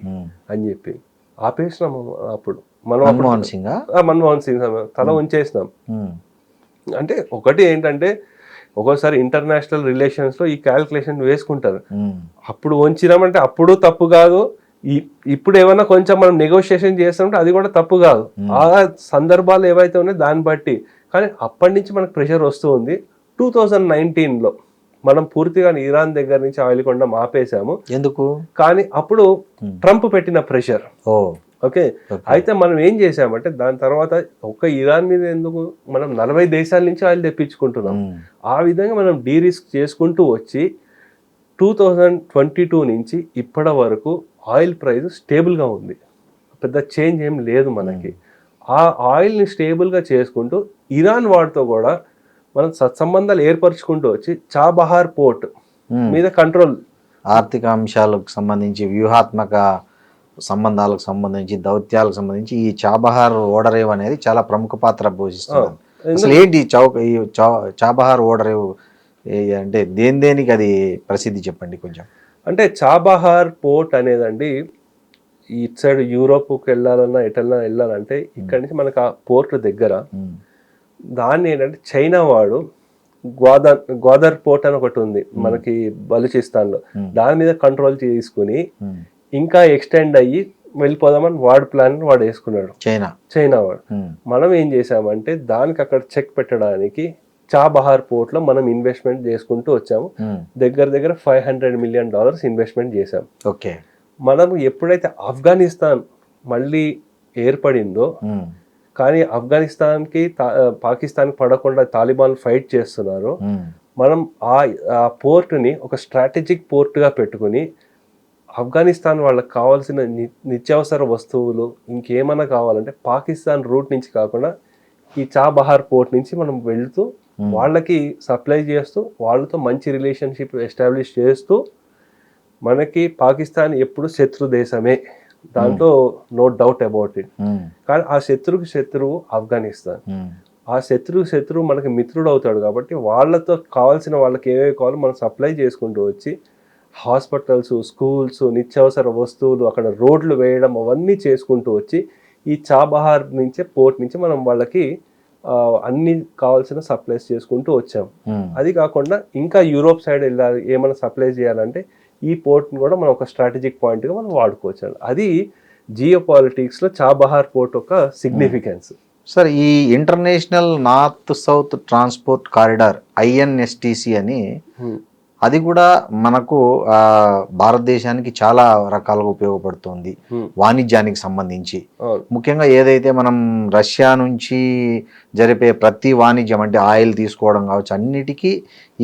అని చెప్పి. ఆపేసినాము అప్పుడు మనం. మన్మోహన్ సింగ్ మన్మోహన్ సింగ్ తల ఉంచేసినాం. అంటే ఒకటి ఏంటంటే ఒక్కోసారి ఇంటర్నేషనల్ రిలేషన్స్లో ఈ క్యాల్కులేషన్ వేసుకుంటారు. అప్పుడు వంచినామంటే అప్పుడు తప్పు కాదు, ఇప్పుడు ఏమైనా కొంచెం మనం నెగోషియేషన్ చేస్తామంటే అది కూడా తప్పు కాదు. ఆ సందర్భాలు ఏవైతే ఉన్నాయో దాన్ని బట్టి. కానీ అప్పటి నుంచి మనకు ప్రెషర్ వస్తూ ఉంది. 2019లో మనం పూర్తిగా ఇరాన్ దగ్గర నుంచి ఆయిల్ కొనడం ఆపేసాము. ఎందుకు? కానీ అప్పుడు ట్రంప్ పెట్టిన ప్రెషర్. ఓకే, అయితే మనం ఏం చేసామంటే దాని తర్వాత ఒక్క ఇరాన్ మీద ఎందుకు, మనం 40 దేశాల నుంచి ఆయిల్ తెప్పించుకుంటున్నాం. ఆ విధంగా మనం డీరిస్క్ చేసుకుంటూ వచ్చి 2022 నుంచి ఇప్పటి వరకు ఆయిల్ ప్రైస్ స్టేబుల్గా ఉంది. పెద్ద చేంజ్ ఏం లేదు మనకి. ఆ ఆయిల్ని స్టేబుల్గా చేసుకుంటూ ఇరాన్ వాడితో కూడా మనం సత్సంబంధాలు ఏర్పరచుకుంటూ వచ్చి చాబహార్ పోర్ట్ మీద కంట్రోల్, ఆర్థిక అంశాలకు సంబంధించి, వ్యూహాత్మక సంబంధాలకు సంబంధించి, దౌత్యాలకు సంబంధించి ఈ చాబహార్ ఓడరేవ్ అనేది చాలా ప్రముఖ పాత్ర పోషిస్తుంది. అసలు ఏంటి ఈ చాబహార్ ఓడరేవ్ అంటే దేనికి అది ప్రసిద్ధి, చెప్పండి కొంచెం. అంటే చాబహార్ పోర్ట్ అనేదండి, ఇటు సైడ్ యూరోప్కి వెళ్ళాలన్నా ఎటన్నా వెళ్ళాలంటే ఇక్కడి నుంచి మనకు ఆ పోర్ట్ దగ్గర, దాన్ని ఏంటంటే చైనా వాడు గ్వాదర్ పోర్ట్ అని ఒకటి ఉంది మనకి బలూచిస్తాన్లో, దాని మీద కంట్రోల్ తీసుకుని ఇంకా ఎక్స్టెండ్ అయ్యి వెళ్ళిపోదామని వాడు ప్లాన్ వాడు వేసుకున్నాడు, చైనా వాడు. మనం ఏం చేసామంటే దానికి అక్కడ చెక్ పెట్టడానికి చాబహార్ పోర్ట్ లో మనం ఇన్వెస్ట్మెంట్ చేసుకుంటూ వచ్చాము. దగ్గర $500 million ఇన్వెస్ట్మెంట్ చేసాం. ఓకే, మనం ఎప్పుడైతే ఆఫ్ఘనిస్తాన్ మళ్ళీ ఏర్పడిందో, కానీ ఆఫ్ఘనిస్తాన్కి పాకిస్తాన్కి పడకుండా తాలిబాన్ ఫైట్ చేస్తున్నారు, మనం ఆ పోర్టుని ఒక స్ట్రాటజిక్ పోర్టుగా పెట్టుకుని ఆఫ్ఘనిస్తాన్ వాళ్ళకి కావాల్సిన నిత్యావసర వస్తువులు ఇంకేమైనా కావాలంటే పాకిస్తాన్ రూట్ నుంచి కాకుండా ఈ చాబహార్ పోర్ట్ నుంచి మనం వెళ్తూ వాళ్ళకి సప్లై చేస్తూ వాళ్ళతో మంచి రిలేషన్షిప్ ఎస్టాబ్లిష్ చేస్తూ, మనకి పాకిస్తాన్ ఎప్పుడు శత్రు దేశమే, దాంట్లో నో డౌట్ అబౌట్ ఇట్. కానీ ఆ శత్రువు ఆఫ్ఘనిస్తాన్. ఆ శత్రువు మనకి మిత్రుడు అవుతాడు కాబట్టి వాళ్ళతో కావాల్సిన వాళ్ళకి ఏవేవి కావాలో మనం సప్లై చేసుకుంటూ వచ్చి హాస్పిటల్స్, స్కూల్స్, నిత్యావసర వస్తువులు, అక్కడ రోడ్లు వేయడం, అవన్నీ చేసుకుంటూ వచ్చి ఈ చాబహార్ నుంచే పోర్ట్ నుంచి మనం వాళ్ళకి అన్ని కావాల్సిన సప్లైస్ చేసుకుంటూ వచ్చాం. అది కాకుండా ఇంకా యూరోప్ సైడ్ వెళ్ళాలి, ఏమైనా సప్లై చేయాలంటే ఈ పోర్ట్ని కూడా మనం ఒక స్ట్రాటజిక్ పాయింట్గా మనం వాడుకోవచ్చు. అది జియో పాలిటిక్స్లో చాబహార్ పోర్ట్ ఒక సిగ్నిఫికెన్స్. సార్, ఈ international north south transport corridor INSTC అని, అది కూడా మనకు భారతదేశానికి చాలా రకాలుగా ఉపయోగపడుతుంది వాణిజ్యానికి సంబంధించి. ముఖ్యంగా ఏదైతే మనం రష్యా నుంచి జరిపే ప్రతి వాణిజ్యం అంటే ఆయిల్ తీసుకోవడం కావచ్చు, అన్నిటికీ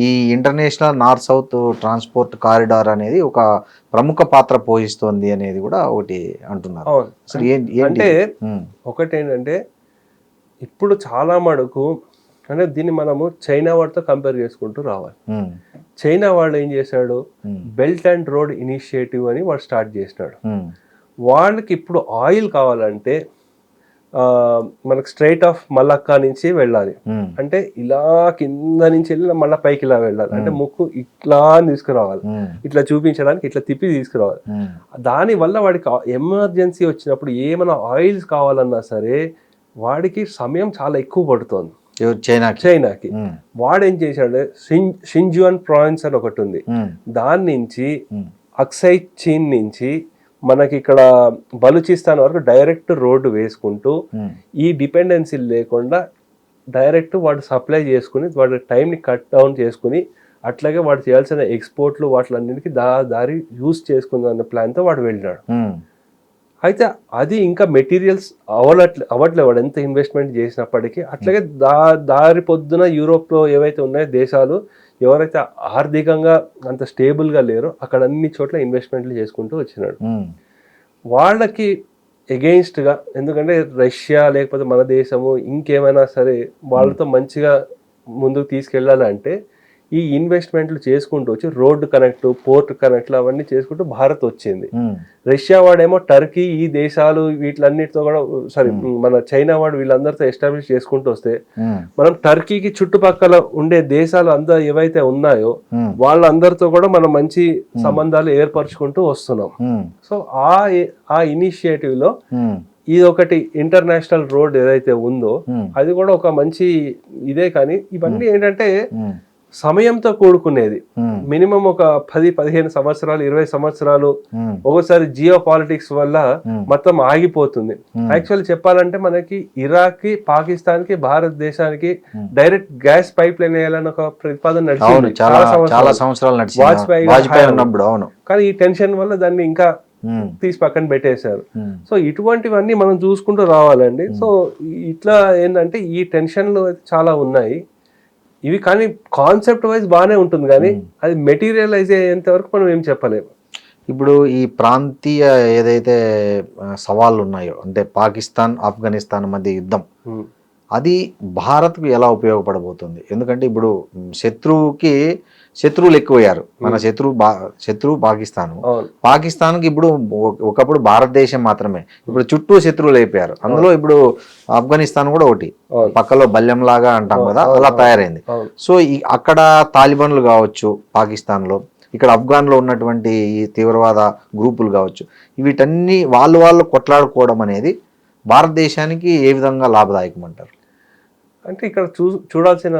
ఈ international north south transport corridor అనేది ఒక ప్రముఖ పాత్ర పోషిస్తుంది అనేది కూడా ఒకటి అంటున్నారు. అసలు అంటే ఒకటేంటంటే ఇప్పుడు చాలా మటుకు అంటే దీన్ని మనము చైనా వాడితో కంపేర్ చేసుకుంటూ రావాలి. చైనా వాడు ఏం చేశాడు, బెల్ట్ అండ్ రోడ్ ఇనిషియేటివ్ అని వాడు స్టార్ట్ చేసినాడు. వాళ్ళకి ఇప్పుడు ఆయిల్ కావాలంటే మనకు స్ట్రైట్ ఆఫ్ మలక్కా నుంచి వెళ్ళాలి, అంటే ఇలా కింద నుంచి వెళ్ళి మళ్ళీ పైకి ఇలా వెళ్ళాలి, అంటే ముక్కు ఇట్లా తీసుకురావాలి, ఇట్లా చూపించడానికి ఇట్లా తిప్పి తీసుకురావాలి. దానివల్ల వాడికి ఎమర్జెన్సీ వచ్చినప్పుడు ఏమైనా ఆయిల్స్ కావాలన్నా సరే వాడికి సమయం చాలా ఎక్కువ పడుతుంది. చైనాకి వాడేం చేశాడు, షింజువాన్ ప్రావిన్స్ అని ఒకటి ఉంది, దాని నుంచి అక్సై చీన్ నుంచి మనకి ఇక్కడ బలూచిస్తాన్ వరకు డైరెక్ట్ రోడ్డు వేసుకుంటూ ఈ డిపెండెన్సీ లేకుండా డైరెక్ట్ వాడు సప్లై చేసుకుని వాడి టైంని కట్ డౌన్ చేసుకుని, అట్లాగే వాడు చేయాల్సిన ఎక్స్పోర్ట్లు వాటిలన్నిటికీ దారి యూజ్ చేసుకుందాం అన్న ప్లాన్తో వాడు వెళ్ళినాడు. అయితే అది ఇంకా మెటీరియల్స్ అవ్వట్లే వాడు ఎంత ఇన్వెస్ట్మెంట్ చేసినప్పటికీ. అట్లాగే దారి పొద్దున యూరోప్లో ఏవైతే ఉన్నాయో దేశాలు, ఎవరైతే ఆర్థికంగా అంత స్టేబుల్గా లేరో అక్కడ అన్ని చోట్ల ఇన్వెస్ట్మెంట్లు చేసుకుంటూ వచ్చినాడు. వాళ్ళకి ఎగెయిన్స్ట్గా, ఎందుకంటే రష్యా లేకపోతే మన దేశము ఇంకేమైనా సరే వాళ్ళతో మంచిగా ముందుకు తీసుకెళ్ళాలంటే ఈ ఇన్వెస్ట్మెంట్లు చేసుకుంటూ వచ్చి రోడ్డు కనెక్ట్, పోర్ట్ కనెక్ట్లు అవన్నీ చేసుకుంటూ భారత్ వచ్చింది. రష్యా వాడేమో టర్కీ, ఈ దేశాలు వీటిలన్నిటితో కూడా మన చైనా వాడు వీళ్ళందరితో ఎస్టాబ్లిష్ చేసుకుంటూ వస్తే మనం టర్కీకి చుట్టుపక్కల ఉండే దేశాలు అంతా ఏవైతే ఉన్నాయో వాళ్ళందరితో కూడా మనం మంచి సంబంధాలు ఏర్పరచుకుంటూ వస్తున్నాం. సో ఆ ఇనిషియేటివ్ లో ఇది ఒకటి ఇంటర్నేషనల్ రోడ్ ఏదైతే ఉందో అది కూడా ఒక మంచి ఇదే. కానీ ఇవన్నీ ఏంటంటే సమయంతో కూడుకునేది. మినిమం ఒక 10-15 సంవత్సరాలు, 20 సంవత్సరాలు ఒకసారి జియో పాలిటిక్స్ వల్ల మొత్తం ఆగిపోతుంది. యాక్చువల్ చెప్పాలంటే మనకి ఇరాక్ కి, పాకిస్తాన్ కి, భారతదేశానికి డైరెక్ట్ గ్యాస్ పైప్ లైన్ వేయాలని ఒక ప్రతిపాదన నడిచింది చాలా సంవత్సరాలు, వాజ్పేయి ఉన్నప్పుడు. కానీ ఈ టెన్షన్ వల్ల దాన్ని ఇంకా తీసి పక్కన పెట్టేశారు. సో ఇటువంటివన్నీ మనం చూసుకుంటూ రావాలండి. సో ఇట్లా ఏంటంటే ఈ టెన్షన్లు చాలా ఉన్నాయి ఇవి. కానీ కాన్సెప్ట్ వైజ్ బాగానే ఉంటుంది, కానీ అది మెటీరియలైజ్ అయ్యేంత వరకు మనం ఏం చెప్పలేము. ఇప్పుడు ఈ ప్రాంతీయ ఏదైతే సవాళ్ళు ఉన్నాయో, అంటే పాకిస్తాన్ ఆఫ్ఘనిస్తాన్ మధ్య యుద్ధం, అది భారత్కు ఎలా ఉపయోగపడబోతుంది? ఎందుకంటే ఇప్పుడు శత్రువులు ఎక్కువయ్యారు. మన శత్రువు పాకిస్తాన్కి ఇప్పుడు ఒకప్పుడు భారతదేశం మాత్రమే, ఇప్పుడు చుట్టూ శత్రువులు అయిపోయారు. అందులో ఇప్పుడు ఆఫ్ఘనిస్తాన్ కూడా ఒకటి పక్కలో బల్యం లాగా అంటాం కదా, అలా తయారైంది. సో అక్కడ తాలిబాన్లు కావచ్చు పాకిస్తాన్లో, ఇక్కడ ఆఫ్ఘన్లో ఉన్నటువంటి ఈ తీవ్రవాద గ్రూపులు కావచ్చు, వీటన్ని వాళ్ళు కొట్లాడుకోవడం అనేది భారతదేశానికి ఏ విధంగా లాభదాయకం అంటారు? అంటే ఇక్కడ చూడాల్సిన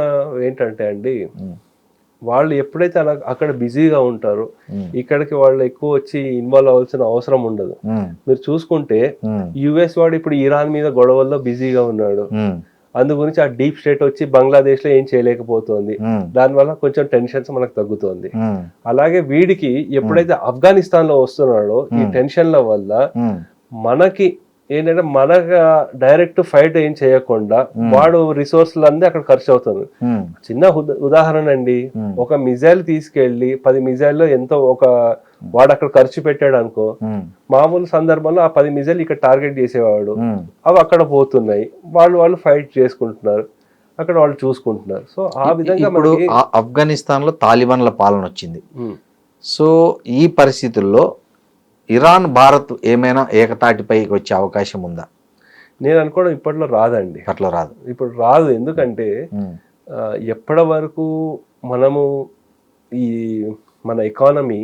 ఏంటంటే అండి, వాళ్ళు ఎప్పుడైతే అక్కడ బిజీగా ఉంటారో ఇక్కడికి వాళ్ళు ఎక్కువ వచ్చి ఇన్వాల్వ్ అవ్వాల్సిన అవసరం ఉండదు. మీరు చూసుకుంటే యుఎస్ వాడు ఇప్పుడు ఇరాన్ మీద గొడవల్లో బిజీగా ఉన్నాడు. అందు గురించి ఆ డీప్ స్టేట్ వచ్చి బంగ్లాదేశ్ లో ఏం చేయలేకపోతుంది, దానివల్ల కొంచెం టెన్షన్స్ మనకు తగ్గుతుంది. అలాగే వీడికి ఎప్పుడైతే ఆఫ్ఘనిస్తాన్ లో వస్తున్నాడో ఈ టెన్షన్ల వల్ల మనకి ఏంటంటే మనకు డైరెక్ట్ ఫైట్ ఏం చేయకుండా వాడు రిసోర్స్లు అన్నీ అక్కడ ఖర్చు అవుతుంది. చిన్న ఉదాహరణ అండి, ఒక మిజైల్ తీసుకెళ్లి 10 మిజైల్లో ఎంతో వాడు అక్కడ ఖర్చు పెట్టాడు అనుకో, మామూలు సందర్భంలో ఆ 10 మిజైల్ ఇక్కడ టార్గెట్ చేసేవాడు, అవి అక్కడ పోతున్నాయి, వాళ్ళు ఫైట్ చేసుకుంటున్నారు, అక్కడ వాళ్ళు చూసుకుంటున్నారు. సో ఆ విధంగా ఇప్పుడు ఆఫ్ఘనిస్తాన్ లో తాలిబాన్ల పాలన వచ్చింది. సో ఈ పరిస్థితుల్లో ఇరాన్ భారత్ ఏమైనా ఏకతాటిపైకి వచ్చే అవకాశం ఉందా? నేను అనుకోవడం ఇప్పట్లో రాదండి. అట్లా రాదు, ఇప్పుడు రాదు. ఎందుకంటే ఎప్పటి వరకు మనము ఈ మన ఎకానమీ,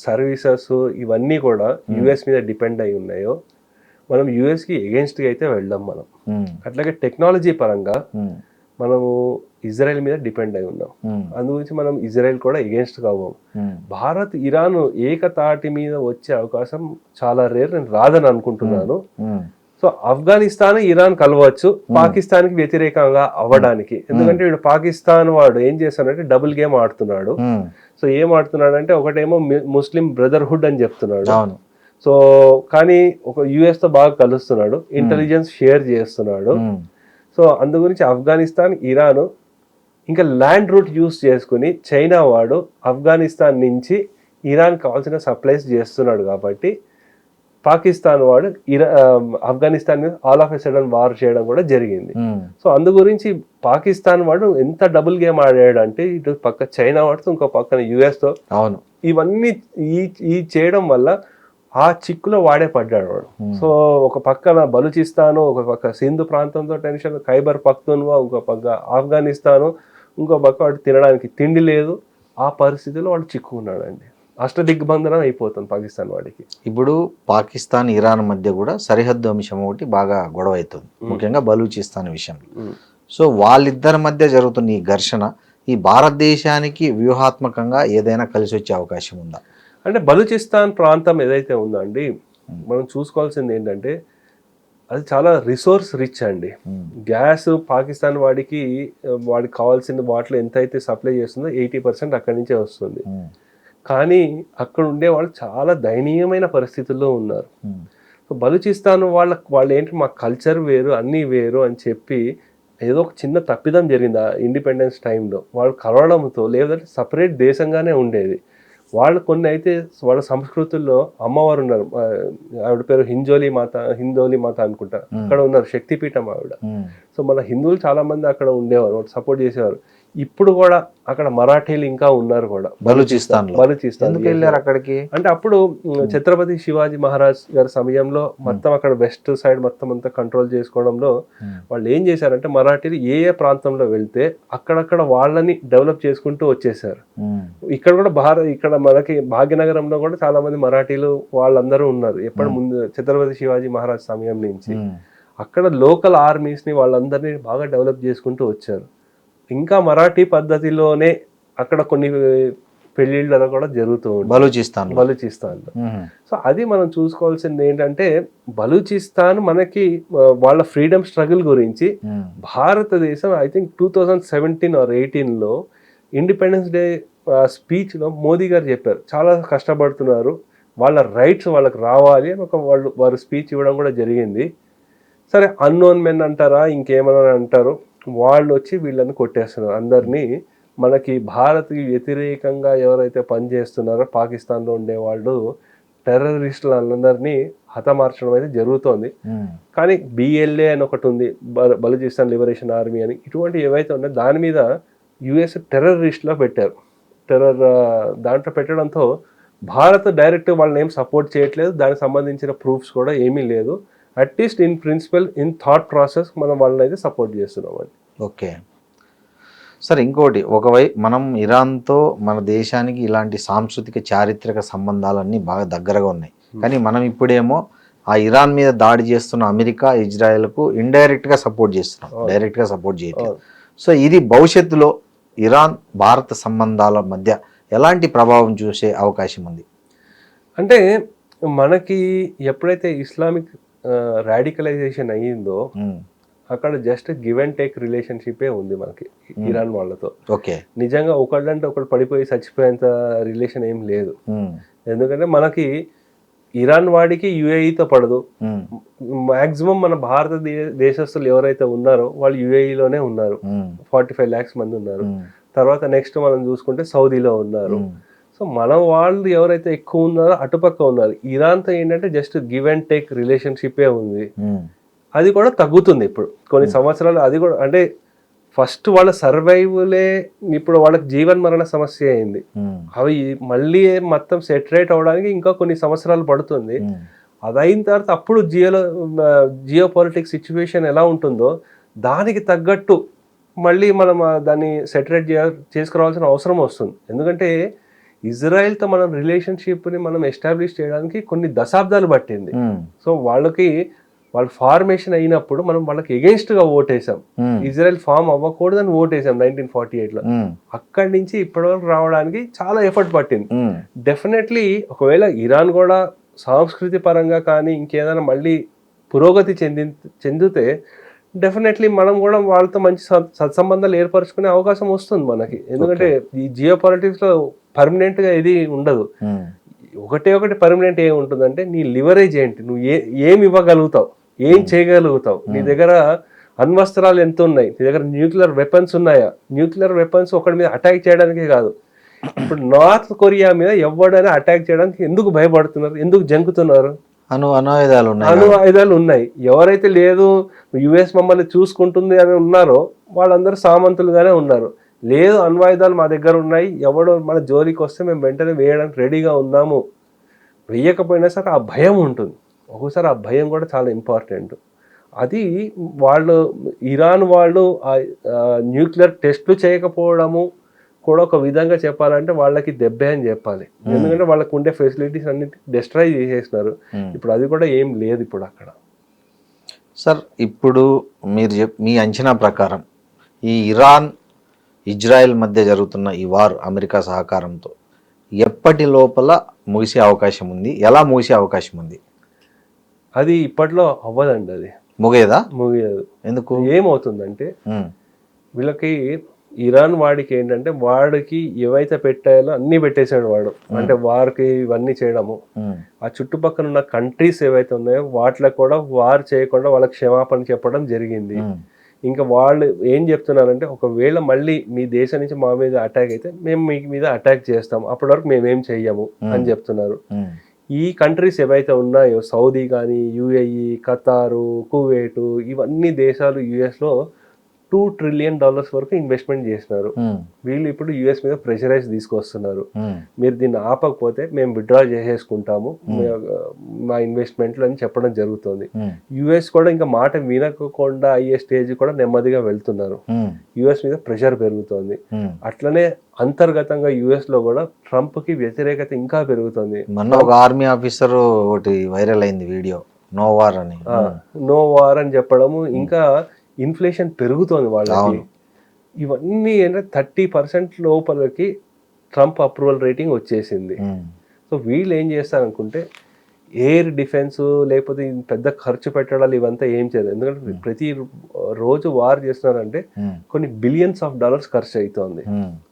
సర్వీసెస్ ఇవన్నీ కూడా యుఎస్ మీద డిపెండ్ అయి ఉన్నాయో, మనం యుఎస్కి ఎగెన్స్ట్గా అయితే వెళ్దాం మనం. అట్లాగే టెక్నాలజీ పరంగా మనము ఇజ్రాయెల్ మీద డిపెండ్ అయి ఉన్నాం. అందు గురించి మనం ఇజ్రాయెల్ కూడా ఎగెన్స్ట్ కావం. భారత్ ఇరాన్ ఏకతాటి మీద వచ్చే అవకాశం చాలా రేర్, నేను రాదని అనుకుంటున్నాను. సో ఆఫ్ఘనిస్తాన్ ఇరాన్ కలవచ్చు పాకిస్తాన్ కి వ్యతిరేకంగా అవ్వడానికి. ఎందుకంటే వీడు పాకిస్తాన్ వాడు ఏం చేస్తాడంటే డబుల్ గేమ్ ఆడుతున్నాడు. సో ఏం ఆడుతున్నాడు అంటే, ఒకటేమో ముస్లిం బ్రదర్హుడ్ అని చెప్తున్నాడు. సో కానీ ఒక యుఎస్ తో బాగా కలుస్తున్నాడు, ఇంటెలిజెన్స్ షేర్ చేస్తున్నాడు. సో అందు గురించి ఆఫ్ఘనిస్తాన్, ఇరాన్ ఇంకా ల్యాండ్ రూట్ యూస్ చేసుకుని చైనా వాడు ఆఫ్ఘనిస్తాన్ నుంచి ఇరాన్ కావాల్సిన సప్లైస్ చేస్తున్నాడు. కాబట్టి పాకిస్తాన్ వాడు ఆఫ్ఘనిస్తాన్ మీద all of a sudden war చేయడం కూడా జరిగింది. సో అందు గురించి పాకిస్తాన్ వాడు ఎంత డబుల్ గేమ్ ఆడాడు అంటే, ఇటు పక్క చైనా వాడుతో ఇంకో పక్కన యుఎస్ తో, ఇవన్నీ ఈ చేయడం వల్ల ఆ చిక్కులో వాడే పడ్డాడు వాడు. సో ఒక పక్కన బలూచిస్తాను, ఒక పక్క సింధు ప్రాంతంతో టెన్షన్, ఖైబర్ పఖ్తూన్వా, ఇంకో పక్క ఆఫ్ఘనిస్తాను, ఇంకో పక్క వాడు తినడానికి తిండి లేదు. ఆ పరిస్థితిలో వాడు చిక్కుకున్నాడండి. అష్టదిగ్బంధనం అయిపోతుంది పాకిస్తాన్ వాడికి. ఇప్పుడు పాకిస్తాన్ ఇరాన్ మధ్య కూడా సరిహద్దు అంశం ఒకటి బాగా గొడవ అవుతుంది, ముఖ్యంగా బలూచిస్తాన్ విషయంలో. సో వాళ్ళిద్దరి మధ్య జరుగుతున్న ఈ ఘర్షణ ఈ భారతదేశానికి వ్యూహాత్మకంగా ఏదైనా కలిసి వచ్చే అవకాశం ఉందా? అంటే బలూచిస్తాన్ ప్రాంతం ఏదైతే ఉందో అండి, మనం చూసుకోవాల్సింది ఏంటంటే అది చాలా రిసోర్స్ రిచ్ అండి. గ్యాస్ పాకిస్తాన్ వాడికి కావాల్సిన వాటిలో ఎంతైతే సప్లై చేస్తుందో 80% అక్కడి నుంచే వస్తుంది. కానీ అక్కడ ఉండే వాళ్ళు చాలా దయనీయమైన పరిస్థితుల్లో ఉన్నారు. సో బలూచిస్తాన్ వాళ్ళు ఏంటి, మా కల్చర్ వేరు, అన్నీ వేరు అని చెప్పి ఏదో ఒక చిన్న తప్పిదం జరిగింది ఇండిపెండెన్స్ టైంలో. వాళ్ళు కలవడంతో, లేదంటే సపరేట్ దేశంగానే ఉండేది. వాళ్ళు కొన్ని అయితే వాళ్ళ సంస్కృతుల్లో అమ్మవారు ఉన్నారు, ఆవిడ పేరు హిందోలి మాత అనుకుంటా, అక్కడ ఉన్నారు, శక్తిపీఠం ఆవిడ. సో మన హిందువులు చాలా మంది అక్కడ ఉండేవారు, సపోర్ట్ చేసేవారు. ఇప్పుడు కూడా అక్కడ మరాఠీలు ఇంకా ఉన్నారు కూడా బలూచిస్తాన్ బలూచిస్తాన్ వెళ్ళారు అక్కడికి. అంటే అప్పుడు ఛత్రపతి శివాజీ మహారాజ్ గారి సమయంలో మొత్తం అక్కడ వెస్ట్ సైడ్ మొత్తం అంతా కంట్రోల్ చేసుకోవడంలో వాళ్ళు ఏం చేశారంటే మరాఠీలు ఏ ఏ ప్రాంతంలో వెళ్తే అక్కడక్కడ వాళ్ళని డెవలప్ చేసుకుంటూ వచ్చేసారు. ఇక్కడ కూడా ఇక్కడ మనకి భాగ్యనగరంలో కూడా చాలా మంది మరాఠీలు వాళ్ళందరూ ఉన్నారు ఎప్పటి ముందు ఛత్రపతి శివాజీ మహారాజ్ సమయం నుంచి. అక్కడ లోకల్ ఆర్మీస్ ని వాళ్ళందరినీ బాగా డెవలప్ చేసుకుంటూ వచ్చారు. ఇంకా మరాఠీ పద్ధతిలోనే అక్కడ కొన్ని పెళ్లిళ్ళు కూడా జరుగుతూ ఉంటాయి బలూచిస్తాన్లో. సో అది మనం చూసుకోవాల్సింది ఏంటంటే బలూచిస్తాన్ మనకి వాళ్ళ ఫ్రీడమ్ స్ట్రగుల్ గురించి భారతదేశం ఐ థింక్ 2017 or 18లో ఇండిపెండెన్స్ డే స్పీచ్లో మోదీ గారు చెప్పారు చాలా కష్టపడుతున్నారు, వాళ్ళ రైట్స్ వాళ్ళకి రావాలి అని వారు స్పీచ్ ఇవ్వడం కూడా జరిగింది. సరే అన్నోన్ మెన్ అంటారా ఇంకేమన్నా అంటారు, వాళ్ళు వచ్చి వీళ్ళని కొట్టేస్తున్నారు అందరినీ. మనకి భారత్కి వ్యతిరేకంగా ఎవరైతే పనిచేస్తున్నారో పాకిస్తాన్లో ఉండేవాళ్ళు టెర్రరిస్టులందరినీ హతమార్చడం అయితే జరుగుతోంది. కానీ BLA అని ఒకటి ఉంది, బలూచిస్తాన్ లిబరేషన్ ఆర్మీ అని, ఇటువంటి ఏవైతే ఉన్నాయో దాని మీద US టెర్రరిస్ట్లో పెట్టారు. దాంట్లో పెట్టడంతో భారత్ డైరెక్ట్ వాళ్ళని ఏం సపోర్ట్ చేయట్లేదు, దానికి సంబంధించిన ప్రూఫ్స్ కూడా ఏమీ లేదు. At least in principle in thought process మనం వాళ్ళని అయితే సపోర్ట్ చేస్తున్నామని. ఓకే సార్, ఇంకోటి మనం ఇరాన్తో మన దేశానికి ఇలాంటి సాంస్కృతిక చారిత్రక సంబంధాలన్నీ బాగా దగ్గరగా ఉన్నాయి. కానీ మనం ఇప్పుడేమో ఆ ఇరాన్ మీద దాడి చేస్తున్న అమెరికా ఇజ్రాయెల్కు ఇండైరెక్ట్గా సపోర్ట్ చేస్తున్నాం, డైరెక్ట్గా సపోర్ట్ చేయట్లేదు. సో ఇది భవిష్యత్తులో ఇరాన్ భారత సంబంధాల మధ్య ఎలాంటి ప్రభావం చూసే అవకాశం ఉంది? అంటే మనకి ఎప్పుడైతే ఇస్లామిక్ రాడికలైజేషన్ అయ్యిందో అక్కడ just give and take relationship ఉంది మనకి ఇరాన్ వాళ్ళతో. ఓకే, నిజంగా ఒకళ్ళంటే ఒకళ్ళు పడిపోయి చచ్చిపోయేంత రిలేషన్ ఏం లేదు. ఎందుకంటే మనకి ఇరాన్ వాడికి UAEతో పడదు. మాక్సిమం మన భారతదేశస్తులు ఎవరైతే ఉన్నారో వాళ్ళు UAEలోనే ఉన్నారు, 45 lakhs మంది ఉన్నారు. తర్వాత నెక్స్ట్ మనం చూసుకుంటే సౌదీలో ఉన్నారు. సో మన వాళ్ళు ఎవరైతే ఎక్కువ ఉన్నారో అటుపక్క ఉన్నారు. ఇరాన్తో ఏంటంటే just give and take relationship ఉంది. అది కూడా తగ్గుతుంది ఇప్పుడు కొన్ని సంవత్సరాలు. అది కూడా అంటే ఫస్ట్ వాళ్ళ సర్వైవలే ఇప్పుడు వాళ్ళకి జీవన్ మరణ సమస్య అయింది. అవి మళ్ళీ మొత్తం సెటరేట్ అవడానికి ఇంకా కొన్ని సంవత్సరాలు పడుతుంది. అది అయిన తర్వాత అప్పుడు జియో పొలిటిక్స్ సిచ్యువేషన్ ఎలా ఉంటుందో దానికి తగ్గట్టు మళ్ళీ మనం దాన్ని సెటరేట్ చేసుకురావాల్సిన అవసరం వస్తుంది. ఎందుకంటే ఇజ్రాయెల్తో మనం రిలేషన్షిప్ని మనం ఎస్టాబ్లిష్ చేయడానికి కొన్ని దశాబ్దాలు పట్టింది. సో వాళ్ళ ఫార్మేషన్ అయినప్పుడు మనం వాళ్ళకి ఎగెన్స్ట్గా ఓటేసాం. Israel form అవ్వకూడదని ఓటేసాం 1948లో. అక్కడి నుంచి ఇప్పటి వరకు రావడానికి చాలా ఎఫర్ట్ పట్టింది. డెఫినెట్లీ ఒకవేళ ఇరాన్ కూడా సంస్కృతి పరంగా కానీ ఇంకేదైనా మళ్ళీ పురోగతి చెందితే డెఫినెట్లీ మనం కూడా వాళ్ళతో మంచి సత్సంబంధాలు ఏర్పరచుకునే అవకాశం వస్తుంది మనకి. ఎందుకంటే ఈ జియో పాలిటిక్స్లో పర్మనెంట్గా ఇది ఉండదు. ఒకటి పర్మనెంట్ ఏమి ఉంటుందంటే నీ లివరేజ్ ఏంటి, నువ్వు ఏమి ఇవ్వగలుగుతావు, ఏం చేయగలుగుతావు, నీ దగ్గర అణ్వస్త్రాలు ఎంత ఉన్నాయి, నీ దగ్గర న్యూక్లియర్ వెపన్స్ ఉన్నాయా. న్యూక్లియర్ వెపన్స్ ఒకటి మీద అటాక్ చేయడానికే కాదు, ఇప్పుడు నార్త్ కొరియా మీద ఎవడైనా అటాక్ చేయడానికి ఎందుకు భయపడుతున్నారు, ఎందుకు జంకుతున్నారు? అణు ఆయుధాలు ఉన్నాయి. ఎవరైతే లేదు US మమ్మల్ని చూసుకుంటుంది అని ఉన్నారో వాళ్ళందరూ సామంతులుగానే ఉన్నారు. లేదు అణ్వాయుధాలు మా దగ్గర ఉన్నాయి, ఎవడో మన జోలికి వస్తే మేము వెంటనే వేయడానికి రెడీగా ఉన్నాము. వేయకపోయినా సరే ఆ భయం ఉంటుంది. ఒక్కోసారి ఆ భయం కూడా చాలా ఇంపార్టెంట్. అది ఇరాన్ వాళ్ళు న్యూక్లియర్ టెస్ట్లు చేయకపోవడము కూడా ఒక విధంగా చెప్పాలంటే వాళ్ళకి దెబ్బే అని చెప్పాలి. ఎందుకంటే వాళ్ళకు ఉండే ఫెసిలిటీస్ అన్ని డిస్ట్రాయ్ చేసేసినారు. ఇప్పుడు అది కూడా ఏం లేదు ఇప్పుడు అక్కడ. సార్, ఇప్పుడు మీరు మీ అంచనా ప్రకారం ఈ ఇరాన్ ఇజ్రాయెల్ మధ్య జరుగుతున్న ఈ వార్ అమెరికా సహకారంతో ఎప్పటి లోపల ముగిసే అవకాశం ఉంది, ఎలా ముగిసే అవకాశం ఉంది? అది ఇప్పట్లో అవ్వదండి. అది ముగియదు. ఎందుకు? ఏమవుతుందంటే వీళ్ళకి ఇరాన్ వాడికి ఏంటంటే వాడికి ఏవైతే పెట్టాయో అన్ని పెట్టేశాడు వాడు. అంటే వారికి ఇవన్నీ చేయడము, ఆ చుట్టుపక్కల ఉన్న కంట్రీస్ ఏవైతే ఉన్నాయో వాటిలో కూడా వార్ చేయకుండా వాళ్ళకి క్షమాపణ చెప్పడం జరిగింది. ఇంకా వాళ్ళు ఏం చెప్తున్నారంటే ఒకవేళ మళ్ళీ మీ దేశం నుంచి మా మీద అటాక్ అయితే మేము మీ మీద అటాక్ చేస్తాం, అప్పటి వరకు మేమేం చెయ్యము అని చెప్తున్నారు. ఈ కంట్రీస్ ఏవైతే ఉన్నాయో సౌదీ కానీ, UAE, ఖతారు, కువైట్, ఇవన్నీ దేశాలు US లో $2 trillion వరకు ఇన్వెస్ట్మెంట్ చేసినారు. వీళ్ళు ఇప్పుడు యుఎస్ మీద ప్రెషరైజ్ తీసుకొస్తున్నారు. మీరు దీన్ని ఆపకపోతే మేము విత్డ్రా చేసేసుకుంటాము మా ఇన్వెస్ట్మెంట్లు అని చెప్పడం జరుగుతుంది. యుఎస్ కూడా ఇంకా మాట వినకుండా అయ్యే స్టేజ్ కూడా నెమ్మదిగా వెళ్తున్నారు. యుఎస్ మీద ప్రెషర్ పెరుగుతోంది. అట్లనే అంతర్గతంగా యుఎస్ లో కూడా ట్రంప్ కి వ్యతిరేకత ఇంకా పెరుగుతుంది. మొన్న ఒక ఆర్మీ ఆఫీసర్ ఒకటి వైరల్ అయింది వీడియో, నో వార్ అని. నో వార్ అని చెప్పడము, ఇంకా ఇన్ఫ్లేషన్ పెరుగుతోంది వాళ్ళకి. ఇవన్నీ ఏంటంటే 30% లోపలికి ట్రంప్ అప్రూవల్ రేటింగ్ వచ్చేసింది. సో వీళ్ళు ఏం చేస్తారనుకుంటే ఎయిర్ డిఫెన్స్ లేకపోతే పెద్ద ఖర్చు పెట్టడాలు ఇవంతా ఏం చేయలేదు. ఎందుకంటే ప్రతి రోజు వార్ చేస్తున్నారంటే కొన్ని బిలియన్స్ ఆఫ్ డాలర్స్ ఖర్చు అవుతుంది.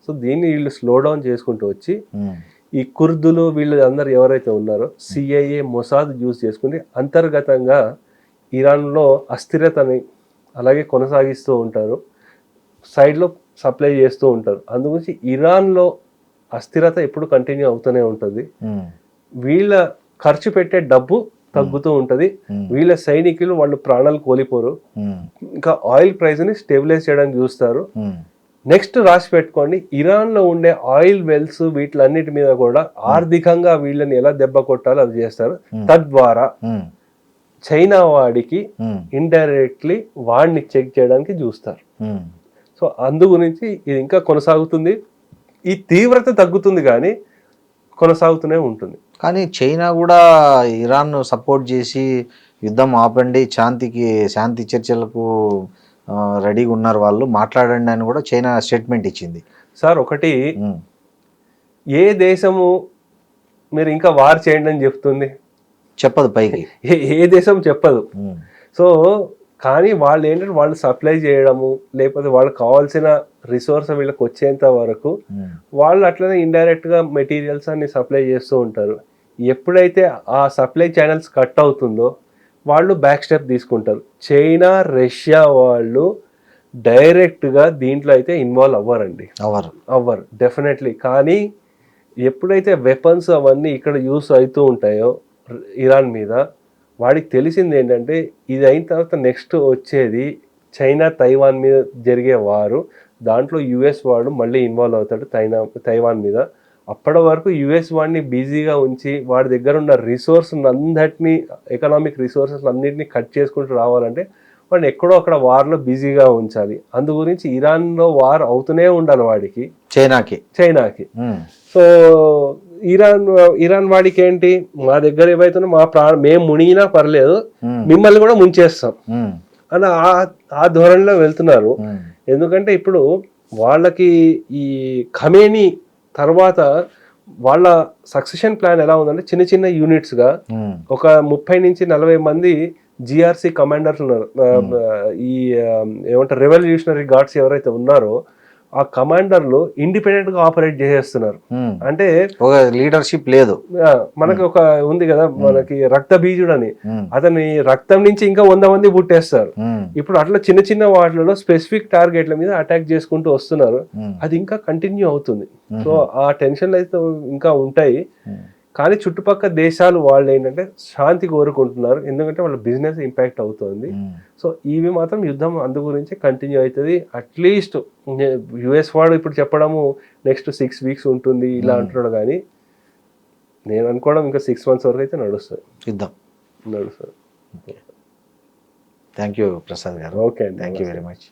సో దీన్ని వీళ్ళు స్లో డౌన్ చేసుకుంటూ వచ్చి ఈ కుర్దులు వీళ్ళు అందరు ఎవరైతే ఉన్నారో సిఐఏ మొసాద్ యూజ్ చేసుకుని అంతర్గతంగా ఇరాన్లో అస్థిరతని అలాగే కొనసాగిస్తూ ఉంటారు, సైడ్లో సప్లై చేస్తూ ఉంటారు. అందుగురించి ఇరాన్లో అస్థిరత ఎప్పుడు కంటిన్యూ అవుతూనే ఉంటుంది. వీళ్ళ ఖర్చు పెట్టే డబ్బు తగ్గుతూ ఉంటుంది. వీళ్ళ సైనికులు వాళ్ళు ప్రాణాలు కోల్పోరు. ఇంకా ఆయిల్ ప్రైస్ ని స్టెబిలైజ్ చేయడానికి చూస్తారు. నెక్స్ట్ రాసి పెట్టుకోండి, ఇరాన్ లో ఉండే ఆయిల్ వెల్స్ వీటిలన్నిటి మీద కూడా ఆర్థికంగా వీళ్ళని ఎలా దెబ్బ కొట్టాలో అది చేస్తారు. తద్వారా చైనా వాడికి ఇండైరెక్ట్లీ వాడిని చెక్ చేయడానికి చూస్తారు. సో అందు గురించి ఇది ఇంకా కొనసాగుతుంది. ఈ తీవ్రత తగ్గుతుంది కానీ కొనసాగుతూనే ఉంటుంది. కానీ చైనా కూడా ఇరాన్ సపోర్ట్ చేసి యుద్ధం ఆపండి, శాంతి చర్చలకు రెడీగా ఉన్నారు వాళ్ళు, మాట్లాడండి అని కూడా చైనా స్టేట్మెంట్ ఇచ్చింది. సార్ ఒకటి, ఏ దేశము మీరు ఇంకా వార్ చేయండి అని చెప్తుంది? చెప్పదు, పైకి ఏ దేశం చెప్పదు. సో కానీ వాళ్ళు ఏంటంటే వాళ్ళు సప్లై చేయడము లేకపోతే వాళ్ళకి కావాల్సిన రిసోర్స్ వీళ్ళకి వచ్చేంత వరకు వాళ్ళు అట్లనే ఇండైరెక్ట్ గా మెటీరియల్స్ అన్ని సప్లై చేస్తూ ఉంటారు. ఎప్పుడైతే ఆ సప్లై ఛానల్స్ కట్ అవుతుందో వాళ్ళు బ్యాక్ స్టెప్ తీసుకుంటారు. చైనా రష్యా వాళ్ళు డైరెక్ట్గా దీంట్లో అయితే ఇన్వాల్వ్ అవ్వరండి, అవ్వరు డెఫినెట్లీ. కానీ ఎప్పుడైతే వెపన్స్ అవన్నీ ఇక్కడ యూస్ అవుతూ ఉంటాయో ఇరాన్ మీద, వాడికి తెలిసింది ఏంటంటే ఇది అయిన తర్వాత నెక్స్ట్ వచ్చేది చైనా తైవాన్ మీద జరిగే వారు. దాంట్లో యుఎస్ వాడు మళ్ళీ ఇన్వాల్వ్ అవుతాడు తైవాన్ మీద. అప్పటి వరకు యుఎస్ వాడిని బిజీగా ఉంచి వాడి దగ్గర ఉన్న రిసోర్స్ అందటినీ, ఎకనామిక్ రిసోర్సెస్ అన్నింటినీ కట్ చేసుకుంటూ రావాలంటే వాడిని ఎక్కడో అక్కడ వార్లో బిజీగా ఉంచాలి. అందు గురించి ఇరాన్లో వార్ అవుతూనే ఉండాలి వాడికి, చైనాకి. సో ఇరాన్ వాడికి ఏంటి, మా దగ్గర ఏవైతున్నా మేము మునిగినా పర్లేదు, మిమ్మల్ని కూడా ముంచేస్తాం అని ఆ ధోరణిలో వెళ్తున్నారు. ఎందుకంటే ఇప్పుడు వాళ్ళకి ఈ ఖమేనీ తర్వాత వాళ్ళ సక్సెషన్ ప్లాన్ ఎలా ఉందంటే చిన్న చిన్న యూనిట్స్ గా ఒక 30 నుంచి 40 మంది జిఆర్సి కమాండర్స్ ఉన్నారు. ఈ ఏమంటారు రెవల్యూషనరీ గార్డ్స్ ఎవరైతే ఉన్నారో ఆ కమాండర్లు ఇండిపెండెంట్ గా ఆపరేట్ చేసేస్తున్నారు. అంటే లీడర్షిప్ లేదు. మనకి ఒక ఉంది కదా, మనకి రక్త బీజుడు అని, అతని రక్తం నుంచి ఇంకా 100 మంది పుట్టేస్తారు. ఇప్పుడు అట్లా చిన్న చిన్న వాటిలో స్పెసిఫిక్ టార్గెట్ల మీద అటాక్ చేసుకుంటూ వస్తున్నారు. అది ఇంకా కంటిన్యూ అవుతుంది. సో ఆ టెన్షన్లు అయితే ఇంకా ఉంటాయి. కానీ చుట్టుపక్కల దేశాలు వాళ్ళు ఏంటంటే శాంతి కోరుకుంటున్నారు, ఎందుకంటే వాళ్ళ బిజినెస్ ఇంపాక్ట్ అవుతుంది. సో ఇవి మాత్రం యుద్ధం అందు గురించి కంటిన్యూ అవుతుంది. అట్లీస్ట్ యుఎస్ వాడు ఇప్పుడు చెప్పడము నెక్స్ట్ 6 వీక్స్ ఉంటుంది ఇలా అంటున్నాడు, కానీ నేను అనుకోవడం ఇంకా 6 months వరకు అయితే నడుస్తుంది యుద్ధం. నడుస్తుంది. థ్యాంక్ యూ ప్రసాద్ గారు. Okay, thank you very much.